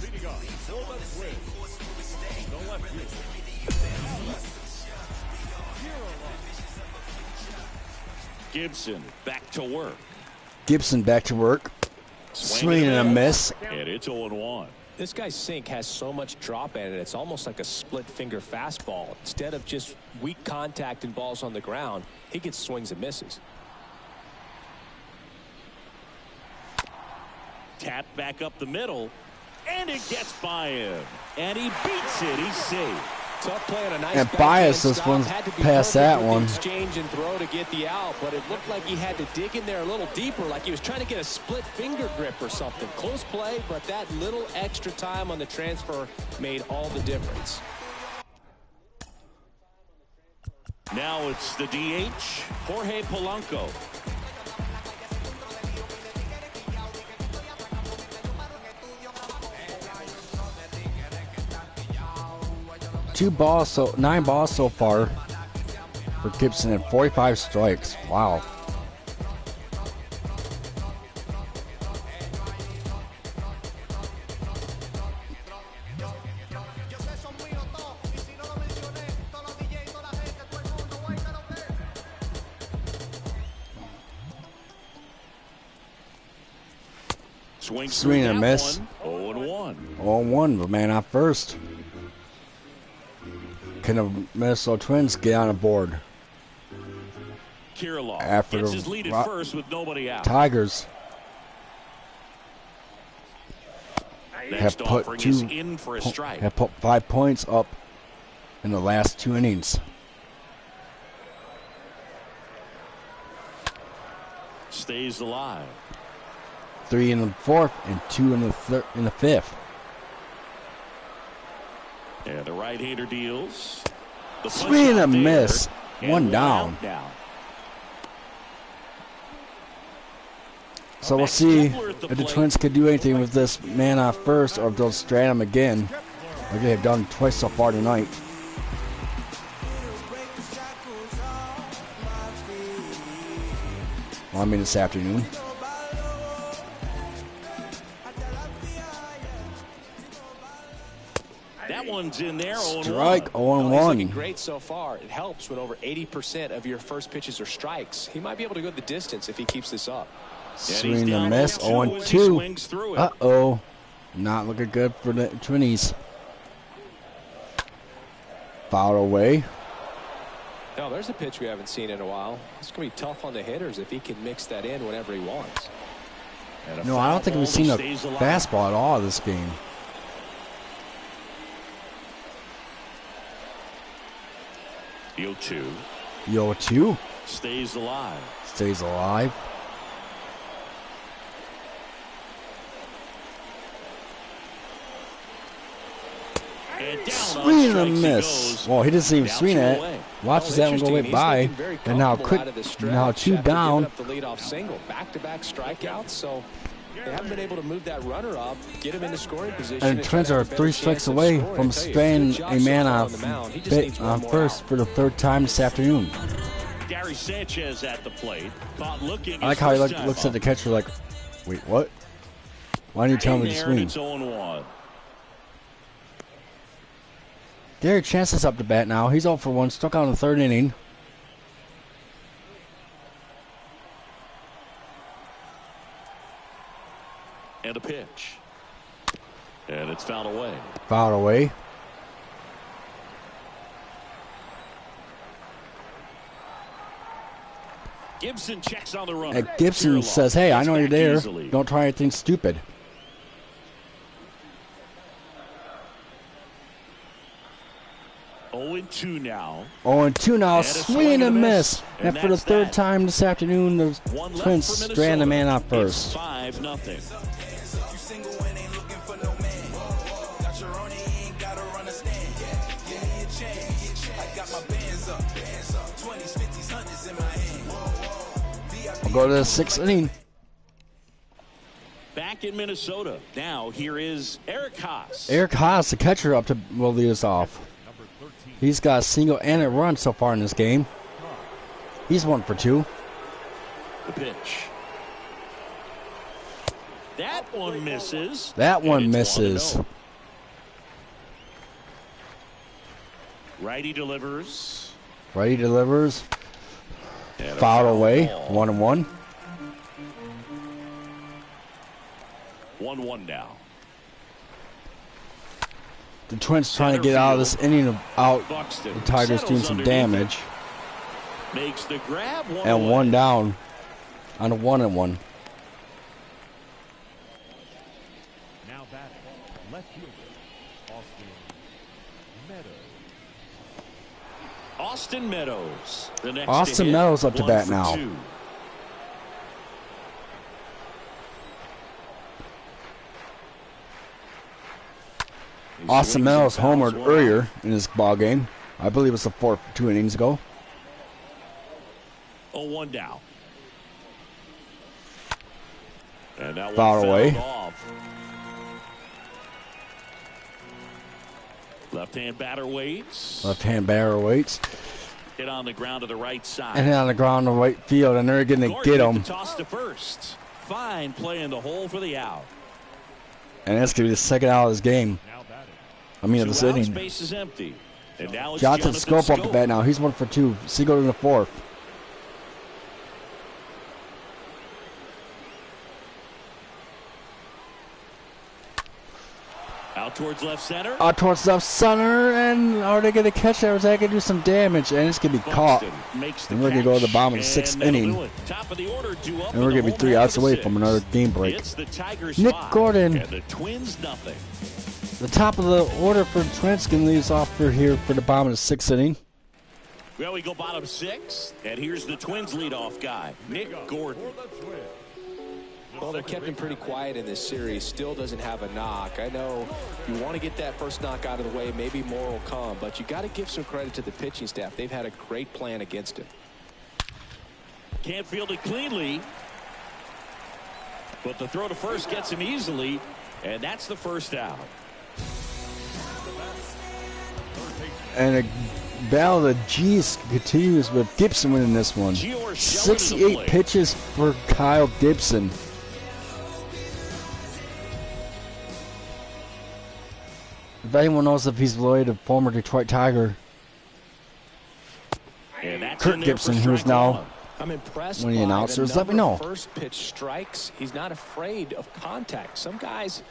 Leading off for the Twins. The left fielder. Gibson back to work. Gibson back to work. Swing and a miss. And it's 0-1. This guy's sink has so much drop in it, it's almost like a split finger fastball. Instead of just weak contact and balls on the ground, he gets swings and misses. Tap back up the middle, and it gets by him. And he beats it. He's safe. Tough play on a nice And backhand Bias this stop. one's Had to be past perfect that with the one. exchange and throw to get the out, but it looked like he had to dig in there a little deeper, like he was trying to get a split finger grip or something. Close play, but that little extra time on the transfer made all the difference. Now it's the DH, Jorge Polanco. Nine balls so far for Gibson and 45 strikes. Wow. Swing and a miss. 0-1. 0-1, but man on first. Can the Minnesota Twins get on the board? Kirilloff After gets the his lead at first with nobody out. Tigers Next have put offering is in for a strike. have put 5 points up in the last 2 innings. Stays alive. 3 in the 4th and 2 in the 5th. And the right-hander deals. The Swing and a punch out miss. there, One and down. out now. So we'll see if the Twins could do anything with this man off first, or if they'll strand him again, like they've done twice so far tonight. Well, I mean this afternoon. That one's in there. 0-1. Strike, 0-1. Well, he's looking great so far. It helps when over 80% of your first pitches are strikes. He might be able to go the distance if he keeps this up. Swing and miss, 0-2. Uh-oh. Not looking good for the Twinnies. Fouled away. No, there's a pitch we haven't seen in a while. It's going to be tough on the hitters if he can mix that in whenever he wants. No, I don't think we've seen a fastball at all this game. The 0-2. The 0-2. Stays alive. Stays alive. And down Swing on and a strikes miss. he Well, he doesn't even Now swing two at away. it. Watches that one go Interesting. right He's by. looking very And now comfortable quick. out of the stretch Now two after giving down. up the leadoff single. Back-to-back strikeouts. So they haven't been able to move that runner up, get him into scoring position. And the Twins are 3 strikes away from spraying a man off first for the third time this afternoon. Gary Sanchez at the plate. Caught looking. I like how he looks at the catcher like, wait, what? Why didn't you tell me to swing? It's 0-1. Gary Chance's up to bat now. He's 0 for 1, struck out in the third inning. And a pitch. And it's fouled away. Fouled away. Gibson checks on the runner. And Gibson says, hey, I know you're there. Don't try anything stupid. Oh, 0-2 now. 0-2 now, And a swing and miss. And And for the that's third that. time this afternoon, the One left Twins for Minnesota. strand the man out It's first. 5-0. We'll go to the 6th inning. Back in Minnesota. Now here is Eric Haas. Eric Haas, the catcher, up to will lead us off. He's got a single and a run so far in this game. He's 1 for 2. The pitch. That one misses. That one And it's misses. 1-0. Righty delivers. Righty delivers. And a Fouled away. ball. 1-1. 1-1 now. The Twins trying to get out of this inning out. Buxton The Tigers doing settles some underneath damage. it. Makes the grab. And 1 down on a 1-1. Now batting, left fielder, Austin Meadows. The next Austin to hit, Meadows up to 1 bat for now. 2. Austin Meadows homered earlier in this ball game. I believe it's the 4th 2 innings ago. 0-1 down. And that one Fouled away. off. Left-hand batter waits. Left-hand batter waits. Hit on the ground to the right side. And hit on the ground in the right field, and they're going to Gordon get with him. the toss to first. Fine play in the hole for the out. And that's going to be the second out of this game. now batting, I mean, of 2 this outs, inning. base is empty. And now it's Jonathan Jonathan Scope up to bat now. He's 1 for 2. Seagull in the 4th. Out towards left center. Out towards left center, and are they going to catch it, or is that going to do some damage? And it's going to be caught. Buxton makes the And we're going to go to the catch, bottom of the and 6th that'll inning. do it. Top of the order, 2 up And we're in the going to be home 3 half outs of the away from 6th. another game break. It's the Tigers Nick 5, Gordon. and the Twins nothing. The top of the order for the Twins can lead us off for here for the bottom of the 6th inning. Well, we go bottom 6, and here's the Twins leadoff guy, Nick Gordon. for the Twins, the Well, they're kept him pretty quiet in this series. Still doesn't have a knock. I know you want to get that first knock out of the way. Maybe more will come. But you got to give some credit to the pitching staff. They've had a great plan against him. Can't field it cleanly. But the throw to first gets him easily. And that's the first out. And a battle of the G's continues with Gibson winning this one. 68 pitches for Kyle Gibson. If anyone knows if he's related to former Detroit Tiger Kurt Gibson, who's now I'm impressed one of the by announcers, the let me number know. of first pitch strikes. He's not afraid of contact. Some guys,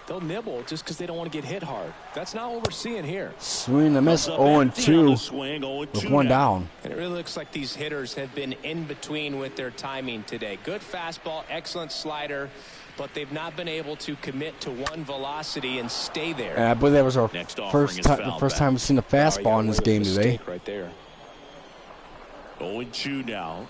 they'll nibble just because they don't want to get hit hard. That's not what we're seeing here. Swing and a miss, 0-2 with one down. And it really looks like these hitters have been in between with their timing today. Good fastball, excellent slider, but they've not been able to commit to one velocity and stay there. And I believe that was our first time we've seen a fastball in this game today. Right there. 0-2 now.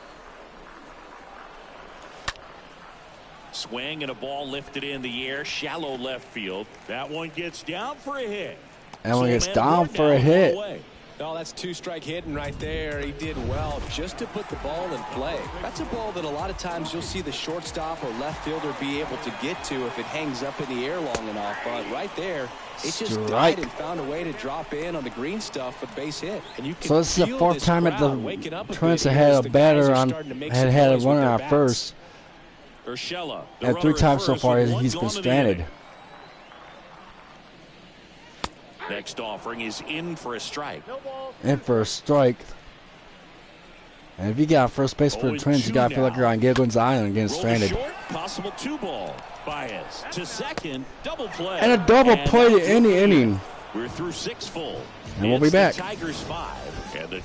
Swing and a ball lifted in the air, shallow left field. That one gets down for a hit. That one gets down for a hit. Oh, that's two-strike hitting right there. He did well just to put the ball in play. That's a ball that a lot of times you'll see the shortstop or left fielder be able to get to if it hangs up in the air long enough. But right there, it just died and found a way to drop in on the green stuff for the base hit. And you can So this is the fourth time that the Twins have had a batter on, had a runner on first. And 3 times so far he's been stranded. Next offering is in for a strike. In for a strike. And if you got first base for the Twins, you got to feel like you're on Gilligan's Island getting stranded. Short, possible 2-ball. Baez to second, double play. And a double play to end the inning. We're through 6 full. And we'll be back. Tigers 5 and the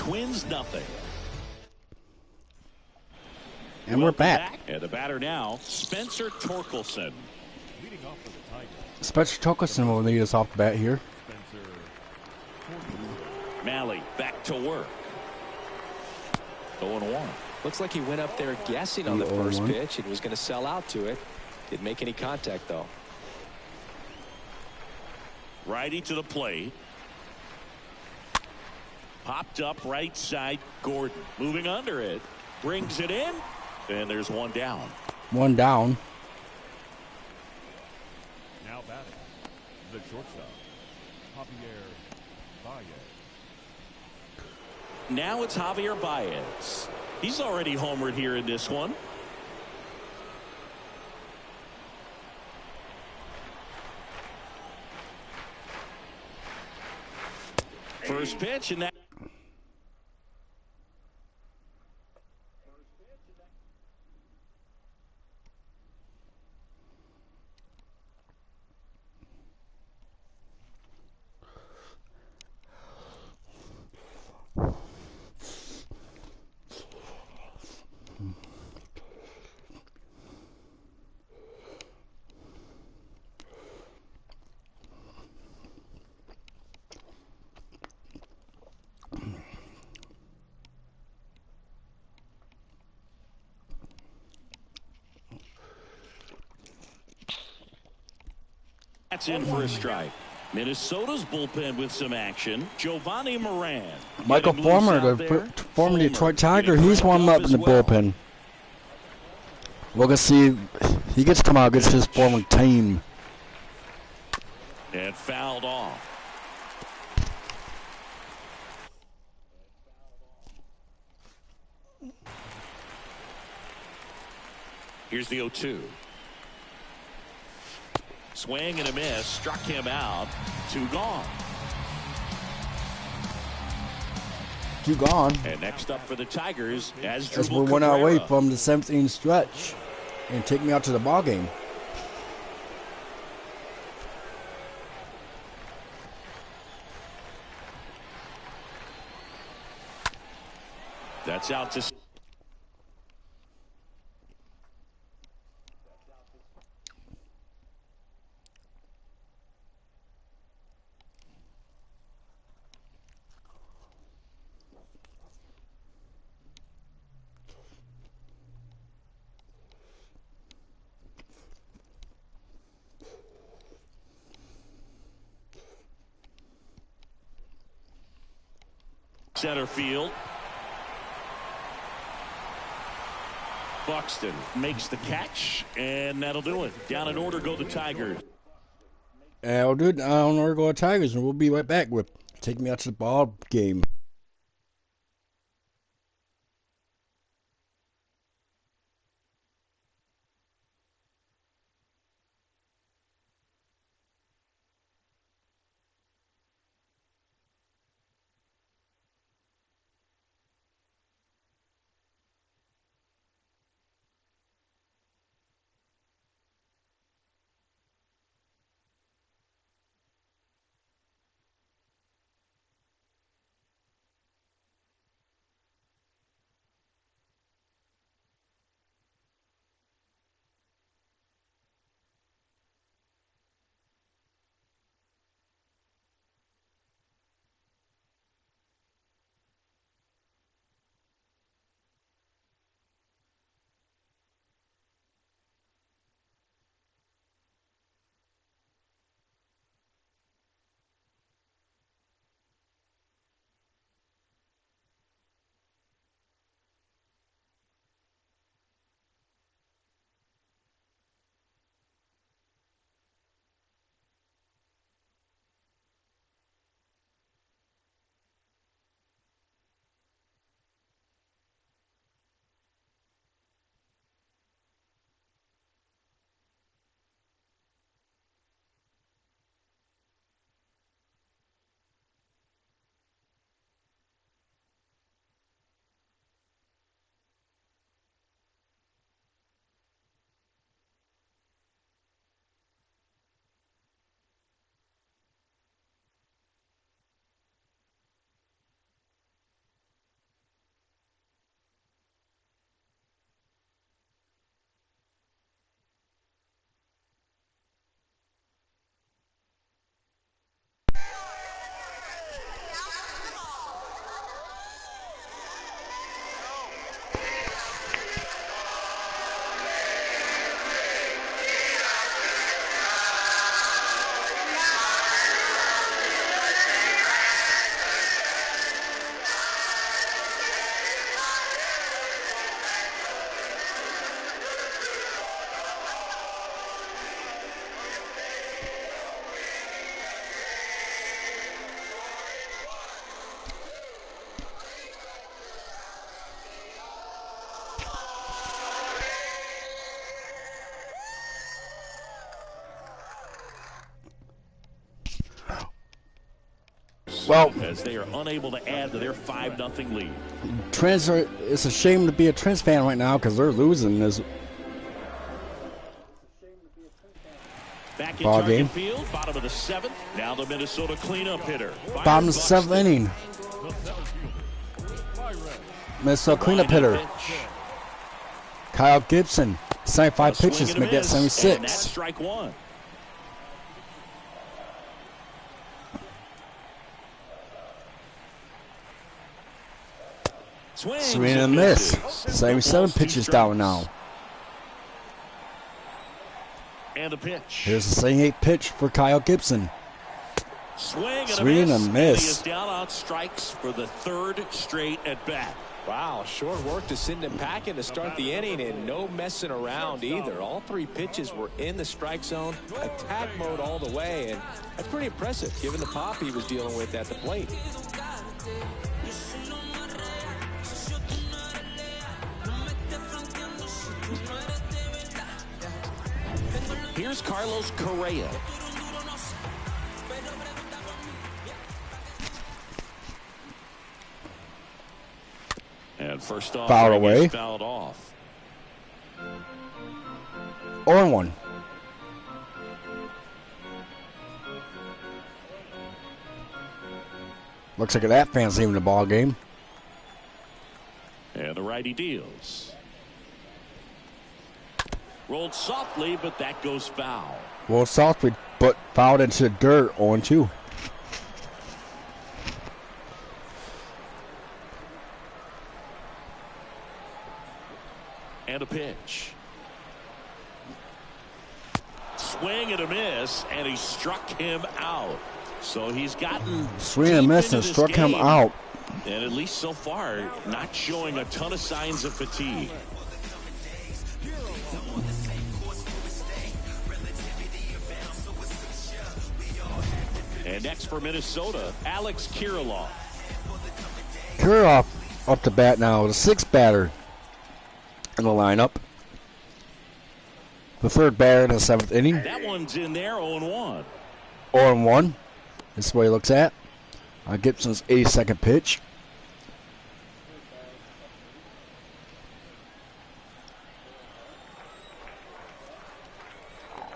Twins nothing. And we're back. And the batter now, Spencer Torkelson. Leading off for the Tigers, Spencer Torkelson will lead us off the bat here. Spencer. Malley back to work. 0-1. Looks like he went up there guessing on the 0-1. first pitch and was going to sell out to it. Didn't make any contact, though. Righty to the plate. Popped up right side. Gordon moving under it. Brings it in. And there's one down. One down. Now batting, the shortstop, Javier Baez. Now it's Javier Baez. He's already homered here in this one. First pitch, and that. That's in for a strike. Minnesota's bullpen with some action. Giovanni Moran. Michael Fulmer, the former Detroit Tiger, he's warmed up in the bullpen. We're going to see he gets to come out against his former team. And fouled off. Here's the 0-2. Swing and a miss. Struck him out. 2 gone. 2 gone. And next up for the Tigers, As we went our way from the 17th stretch and take me out to the ball game. That's out to. Center field. Buxton makes the catch, and that'll do it. Down in order go the Tigers. And we'll do it on order go the Tigers, and we'll be right back with Take Me Out to the Ball Game. Well, as they are unable to add to their 5-0 lead. Trends are. It's a shame to be a Trends fan right now because they're losing this Back in ball Target game. Field, bottom of the 7th. Now the Minnesota cleanup hitter. Bottom of the 7th inning. Minnesota cleanup hitter. Kyle Gibson. 75 pitches, make that 76. And that's strike one. Swing and miss. 77 pitches down now. And a pitch. Here's the 78 pitch for Kyle Gibson. Swing and a miss. He is down on strikes for the 3rd straight at bat. Wow, short work to send him packing to start the inning, and no messing around either. All 3 pitches were in the strike zone, attack mode all the way, and that's pretty impressive given the pop he was dealing with at the plate. Here's Carlos Correa. And first off, fouled away. Fouled off. 0-1. Looks like that fan's leaving the ball game. And the righty deals. Rolled softly, but that goes foul. Well, softly, but fouled into the dirt. 0-2. And a pitch. Swing and a miss, and he struck him out. So he's gotten swing and a miss and struck him out. And at least so far, not showing a ton of signs of fatigue. And next for Minnesota, Alex Kirilloff. Kirilloff up to bat now, the 6th batter in the lineup. The 3rd batter in the 7th inning. That one's in there, 0-1. 0-1. This is what he looks at. Gibson's 82nd pitch.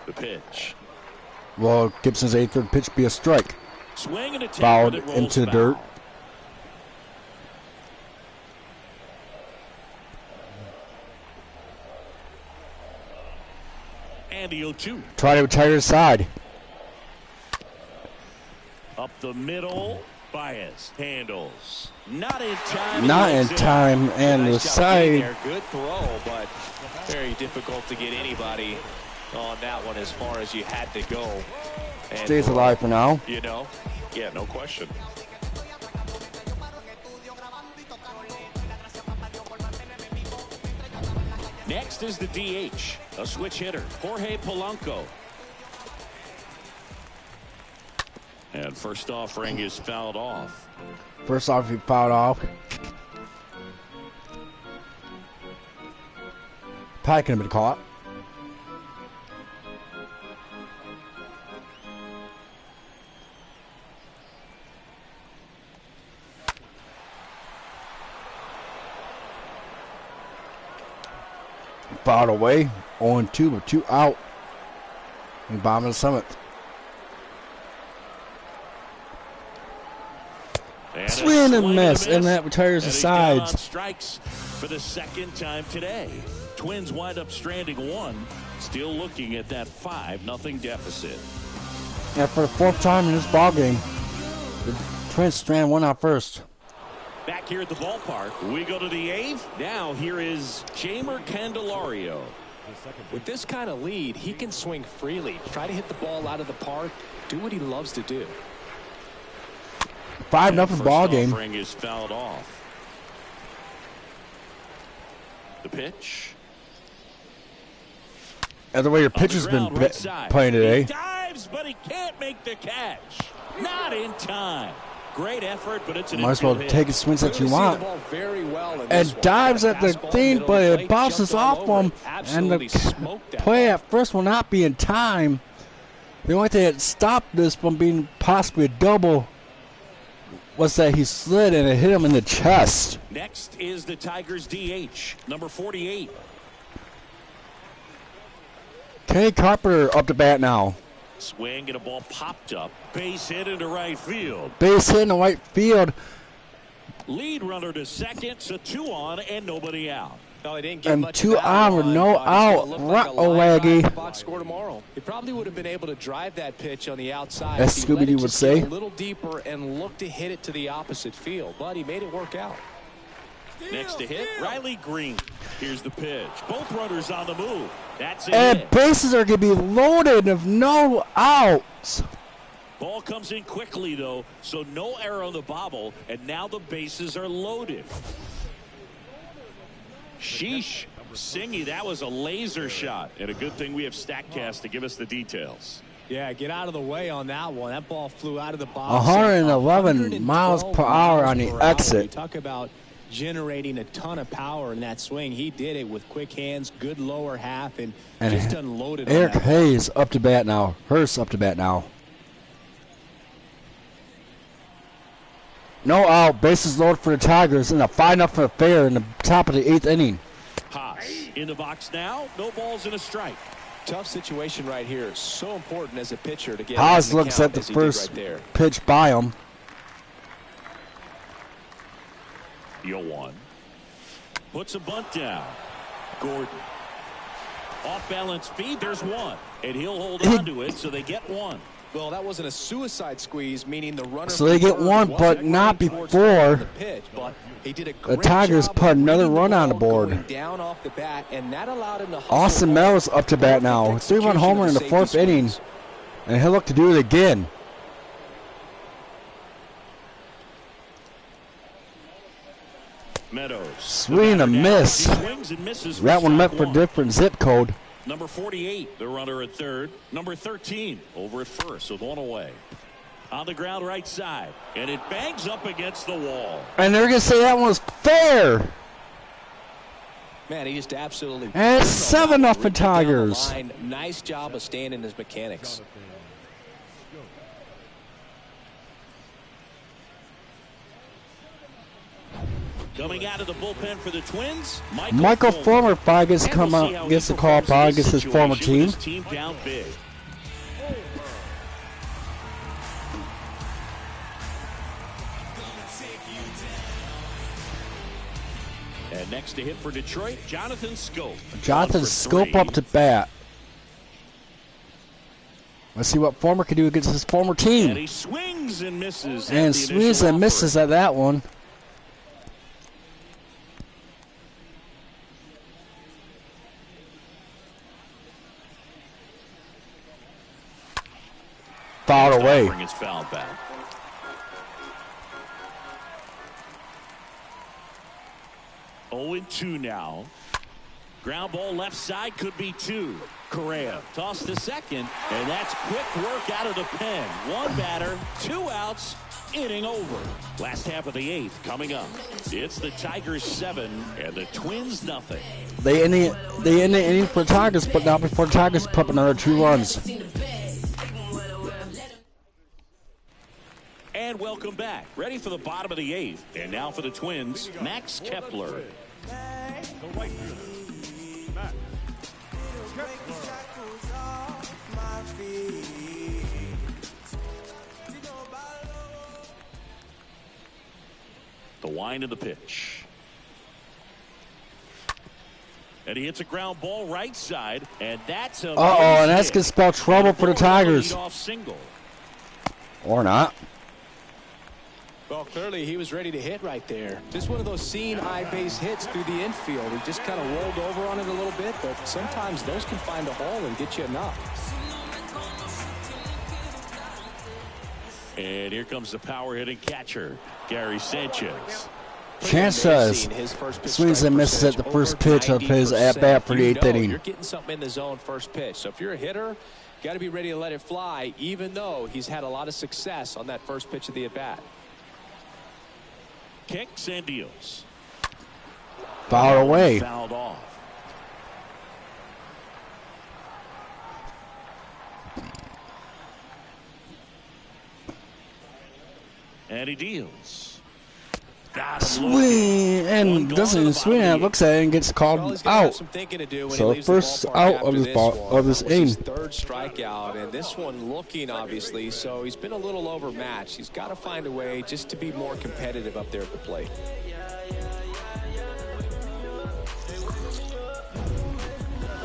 The pitch. Well, Gibson's 83rd pitch be a strike. Swing and a fouled into the dirt. And the 0-2. Try to retire his side. Up the middle, Baez handles. Not in time. Not in time, and the side. Good throw, but very difficult to get anybody on that one as far as you had to go. And stays alive for now. You know, yeah, no question. Next is the DH, a switch hitter, Jorge Polanco. And first offering is fouled off. First off, he fouled off. Probably could have been caught. Fouled away. 0-2 with 2 out. And bottom of the 7th. Swing and miss, and that retires the sides. Strikes for the 2nd time today. Twins wind up stranding 1, still looking at that 5-0 deficit. And for the 4th time in this ball game, the Twins strand 1 out first. Back here at the ballpark, we go to the 8th. Now here is Jeimer Candelario. With this kind of lead, he can swing freely, try to hit the ball out of the park, do what he loves to do. 5-0 ball game. Offering is fouled off. The pitch. And the way your pitcher's been playing today. He dives, but he can't make the catch. Not in time. Great effort, but it's an might as well hit. take as swings that you want. And dives at the thing, but it bounces off him. And the play at first will not be in time. The only thing that stopped this from being possibly a double was that he slid and it hit him in the chest. Next is the Tigers DH, number 48. Kenny Carpenter up to bat now. Swing and a ball popped up. Base hit into right field. Base hit in the right field. Lead runner to second, so 2 on and nobody out. No, he didn't get And much 2 of that on with one, no but it's out. gonna look like a line drive Waggy. in the box score tomorrow. He probably would have been able to drive that pitch on the outside. As if he let Scooby-Doo it would just say. get a little deeper and look to hit it to the opposite field, but he made it work out. Next to hit, Riley Green. Here's the pitch. Both runners on the move. That's it. And bases are going to be loaded with no outs. Ball comes in quickly, though, so no error on the bobble, and now the bases are loaded. Sheesh. Singy, that was a laser shot, and a good thing we have StatCast to give us the details. Yeah, get out of the way on that one. That ball flew out of the box. 111 miles per hour on the exit. You talk about generating a ton of power in that swing. He did it with quick hands, good lower half, and just unloaded. Eric on that Hayes up to bat now. Hurst up to bat now. No out. Bases loaded for the Tigers in a 5-0 affair in the top of the 8th inning. Haas in the box now. No balls and a strike. Tough situation right here. So important as a pitcher to get. Haas looks at the first pitch by him. 0-1. Puts a bunt down. Gordon. Off balance feed. There's one. And he'll hold on to it, so they get one. Well, that wasn't a suicide squeeze, meaning the runner. So they get one, but not before the pitch, but he did a the great Tigers job put of another reading the run on the ball board. going down off the bat, and that allowed him to hustle Austin hard. MŁß up to bat now. Perfect 3-run homer in the execution of 4th inning, safety and he'll look to do it again. Meadows. Swing and a miss. He swings and misses for That one meant strike for different zip code. Number 48, the runner at third. Number 13 over at first with one away. On the ground right side. And it bangs up against the wall. And they're going to say that one was fair. Man, he just absolutely. And it's 7-0 ripped it down the Tigers. line. Nice job of staying in his mechanics. Coming out of the bullpen for the Twins, Michael Fulmer probably gets And we'll come see how out, he gets the call performs in probably this against his former situation with team. his team down big. And next to hit for Detroit, Jonathan Scope. Jonathan 1 for Scope 3. up to bat. Let's see what Fulmer can do against his former And team. he swings and misses. And swings and misses at that one. Fouled away. It's fouled back. Oh, and 2 now. Ground ball left side could be 2. Correa tossed to second, and that's quick work out of the pen. One batter, 2 outs, inning over. Last half of the 8th coming up. It's the Tigers 7 and the Twins nothing. They end the inning for the Tigers, but not before the Tigers put up another 2 runs. And welcome back. Ready for the bottom of the 8th. And now for the Twins, Max Kepler. The right fielder, Max Kepler. The wind of the pitch. And he hits a ground ball right side, and that's a And that's going to spell trouble for the Tigers. Single. Or not. Well, clearly he was ready to hit right there. Just one of those seeing eye base hits through the infield. He just kind of rolled over on it a little bit, but sometimes those can find a hole and get you enough. And here comes the power hitting catcher, Gary Sanchez. Sanchez swings and misses at the first pitch of his at-bat for the 8th inning. You're getting something in the zone first pitch. So if you're a hitter, got to be ready to let it fly, even though he's had a lot of success on that first pitch of the at-bat. Kicks and deals. Fouled away. Fouled off. And he deals. Swing, and doesn't even swing at it. Looks at it and gets called out. So first out of this inning. His third strikeout, and this one looking obviously. So he's been a little overmatched. He's got to find a way just to be more competitive up there at the plate.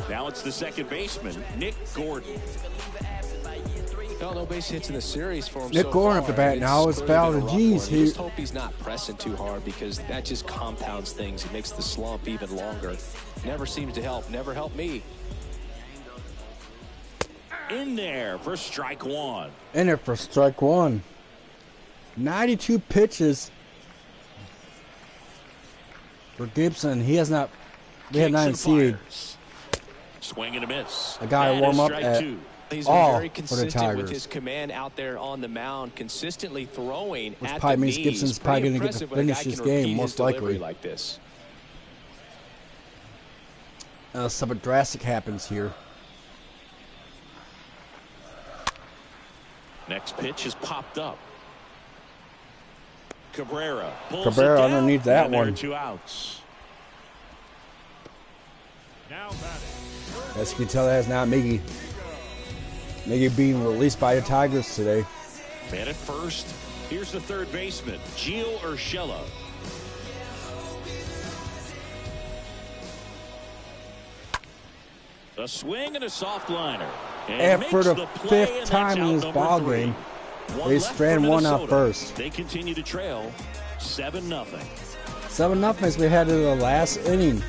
Now it's the second baseman, Nick Gordon. No base hits in the series for him. Nick Gordon up the bat now. It's foul to G's here. Just hope he's not pressing too hard, because that just compounds things. It makes the slump even longer. Never seems to help. Never helped me. In there for strike one. In there for strike one. 92 pitches for Gibson. He has not. We have not seen. Swing and a miss. A guy warm up at. Two. He's been very consistent with his command out there on the mound, consistently throwing which at probably the means knees. Gibson's probably going to get to finish this game, most likely. Like this. Something drastic happens here. Next pitch is popped up. Cabrera pulls Cabrera it down, underneath that and there are one. 2 outs. Now batting. As you can tell, that's not Miggy. Miggy being released by the Tigers today. Man at first. Here's the third baseman, Gio Urshela. A swing and a soft liner. And for the 5th time in this ball game, they strand one out first. They continue to trail 7-0. 7-0 as we head to the last inning.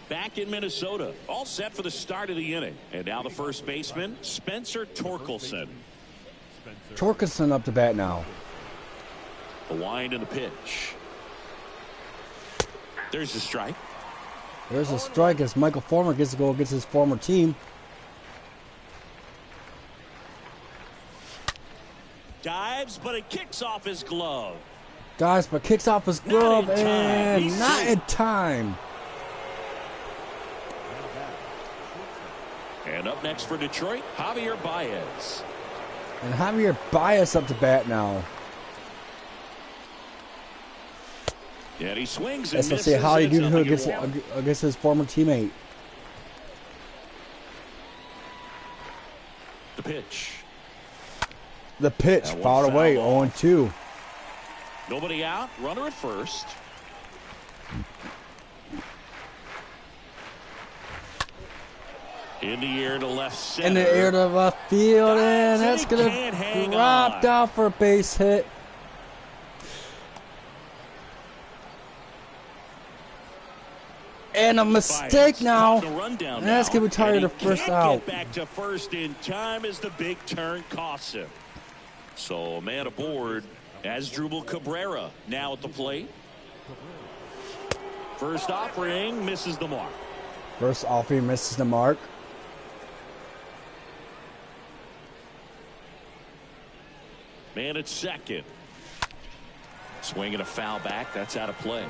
Back in Minnesota, all set for the start of the inning. And now the first baseman, Spencer Torkelson. Torkelson up to bat now. The wind and the pitch. There's the strike. There's a strike as Michael Fulmer gets to go against his former team. Dives, but it kicks off his glove. Dives, but kicks off his glove, and not in time. And up next for Detroit, Javier Baez. And Javier Baez up to bat now. Yeah, he swings and Let's misses. see how he do It's against his former teammate. the pitch. The pitch, fouled away, 0-2. Nobody out, runner at first. In the air to left center. In the air to left field, and that's going to drop down for a base hit. And a mistake now. And that's going to retire the first out. Back to first in time as the big turn costs him. So a man aboard as Asdrubal Cabrera now at the plate. First offering misses the mark. First offering misses the mark. Man at second. Swinging a foul back. That's out of play.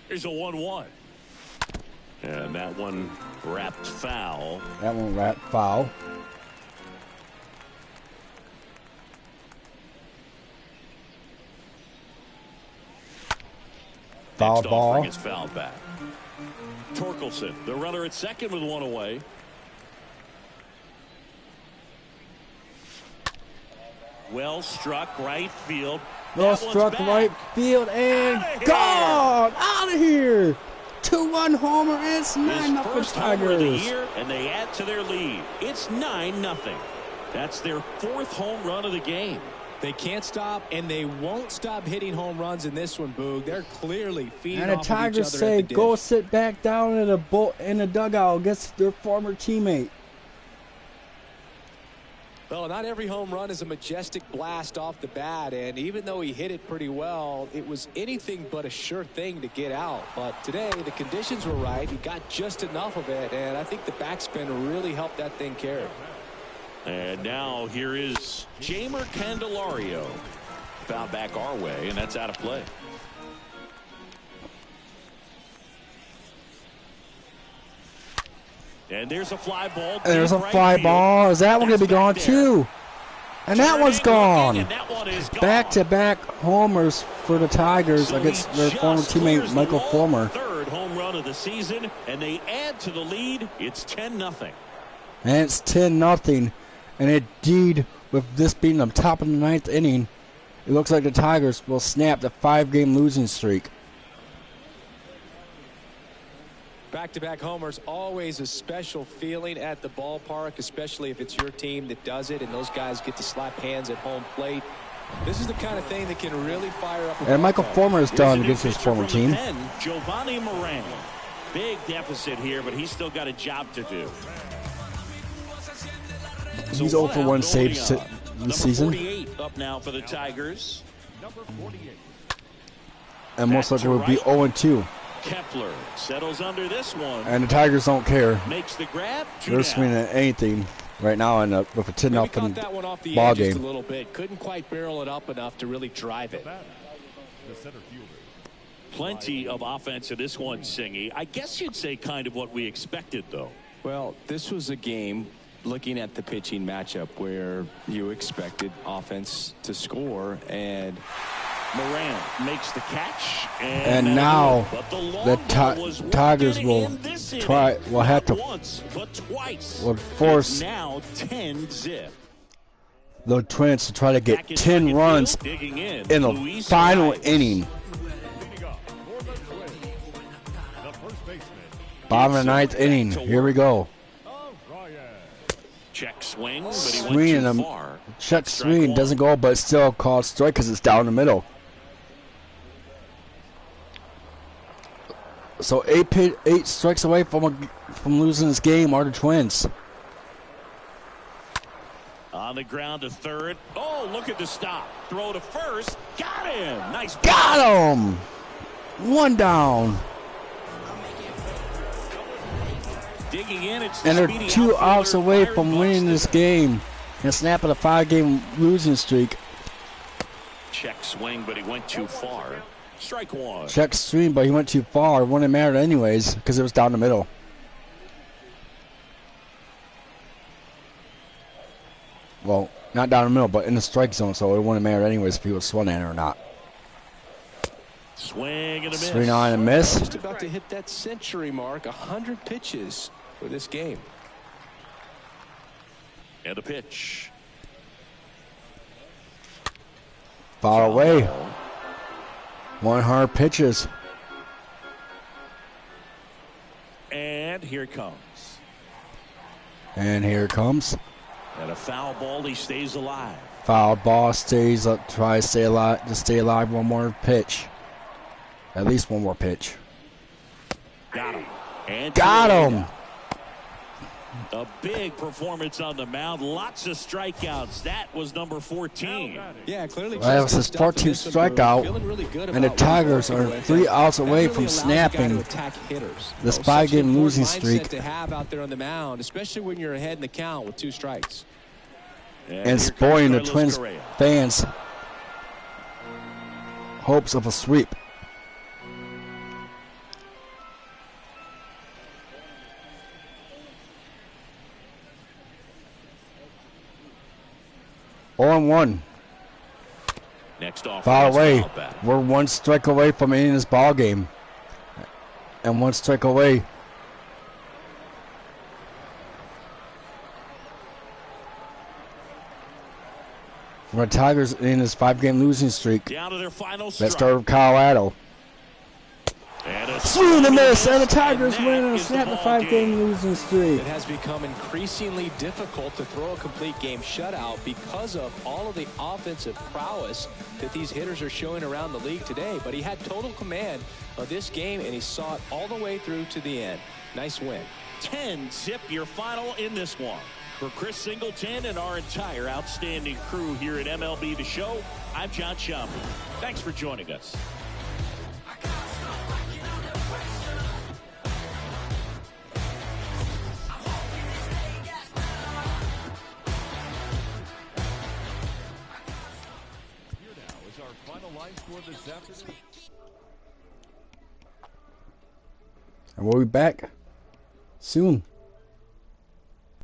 Here's a 1-1. And that one wrapped foul. That one wrapped foul. Foul ball. Gets fouled back. Torkelson, the runner at second with one away. Well struck right field. Well struck right field and gone out of here. 2-1 homer. It's 9-0 Tiger of the Tigers. year, and they add to their lead. It's 9-0. That's their 4th home run of the game. They can't stop, and they won't stop hitting home runs in this one, Boog. They're clearly feeding And the off of each Tigers other say, at the go dish. sit back down in the dugout against their former teammate. Well, not every home run is a majestic blast off the bat, and even though he hit it pretty well, it was anything but a sure thing to get out. But today, the conditions were right. He got just enough of it, and I think the backspin really helped that thing carry. And now here is Jamer Candelario. Foul back our way, and that's out of play. And there's a fly ball. And there's a fly ball. Is that one going to be gone too? And that one's gone. Back-to-back homers for the Tigers against their former teammate Michael Fulmer. Third home run of the season, and they add to the lead. It's 10-0. And it's 10-0. And indeed, with this being the top of the 9th inning, it looks like the Tigers will snap the 5-game losing streak. Back-to-back homers, always a special feeling at the ballpark, especially if it's your team that does it and those guys get to slap hands at home plate. This is the kind of thing that can really fire up. And Michael Fulmer is done against his former team. Giovanni Moran. Big deficit here, but he's still got a job to do. He's 0 for 1 save this season. 48 up now for the Tigers. Number 48. And most likely will be 0-2. Kepler settles under this one. And the Tigers don't care. Makes the grab. They're swinging at anything right now with a 10-0 ball game. A little bit. Couldn't quite barrel it up enough to really drive it. The center fielder. Plenty of offense in this one, Singy. I guess you'd say kind of what we expected, though. Well, this was a game, looking at the pitching matchup, where you expected offense to score, and Moran makes the catch, and now the Tigers will have to force now 10-0. the Twins to try to get 10 runs in the final inning. Bottom of the 9th inning. Here we go. Check swing, but he went too far. Check swing doesn't go, but it's still called strike because it's down the middle. So 8 strikes away from losing this game are the Twins. On the ground to third. Oh, look at the stop. Throw to first. Got him. Nice. Got him. 1 down. Digging in, and they're 2 outs away from winning this game and snapping a 5-game losing streak. Check swing, but he went too far. Strike one. Check swing, but he went too far. It wouldn't matter anyways because it was down the middle. Well, not down the middle, but in the strike zone, so it wouldn't matter anyways if he was swung at it or not. Swing and a miss. Swing on and miss. Just about to hit that century mark, 100 pitches for this game. And a pitch. Foul away. 100 pitches. And here it comes. And here it comes. And a foul ball, he stays alive. Foul ball stays up, try to stay alive, to stay alive. One more pitch. At least one more pitch. Got him. And got him. A big performance on the mound. Lots of strikeouts. That was number 14. Yeah, clearly. That was his 14th strikeout. Really, and the Tigers are 3 outs away from snapping this 5-game losing streak. To have out there on the mound, especially when you're ahead in the count with 2 strikes. And spoiling the Twins fans' hopes of a sweep. On 1. Next off. Foul away. We're 1 strike away from ending this ball game. And 1 strike away. From the Tigers in this 5-game losing streak. Down to their final Let's start with Colorado. Swing and a miss, and the Tigers win and snap the 5-game losing streak. It has become increasingly difficult to throw a complete game shutout because of all of the offensive prowess that these hitters are showing around the league today. But he had total command of this game, and he saw it all the way through to the end. Nice win. 10-0 your final in this one. For Chris Singleton and our entire outstanding crew here at MLB The Show, I'm John Schaumburg. Thanks for joining us. And we'll be back soon.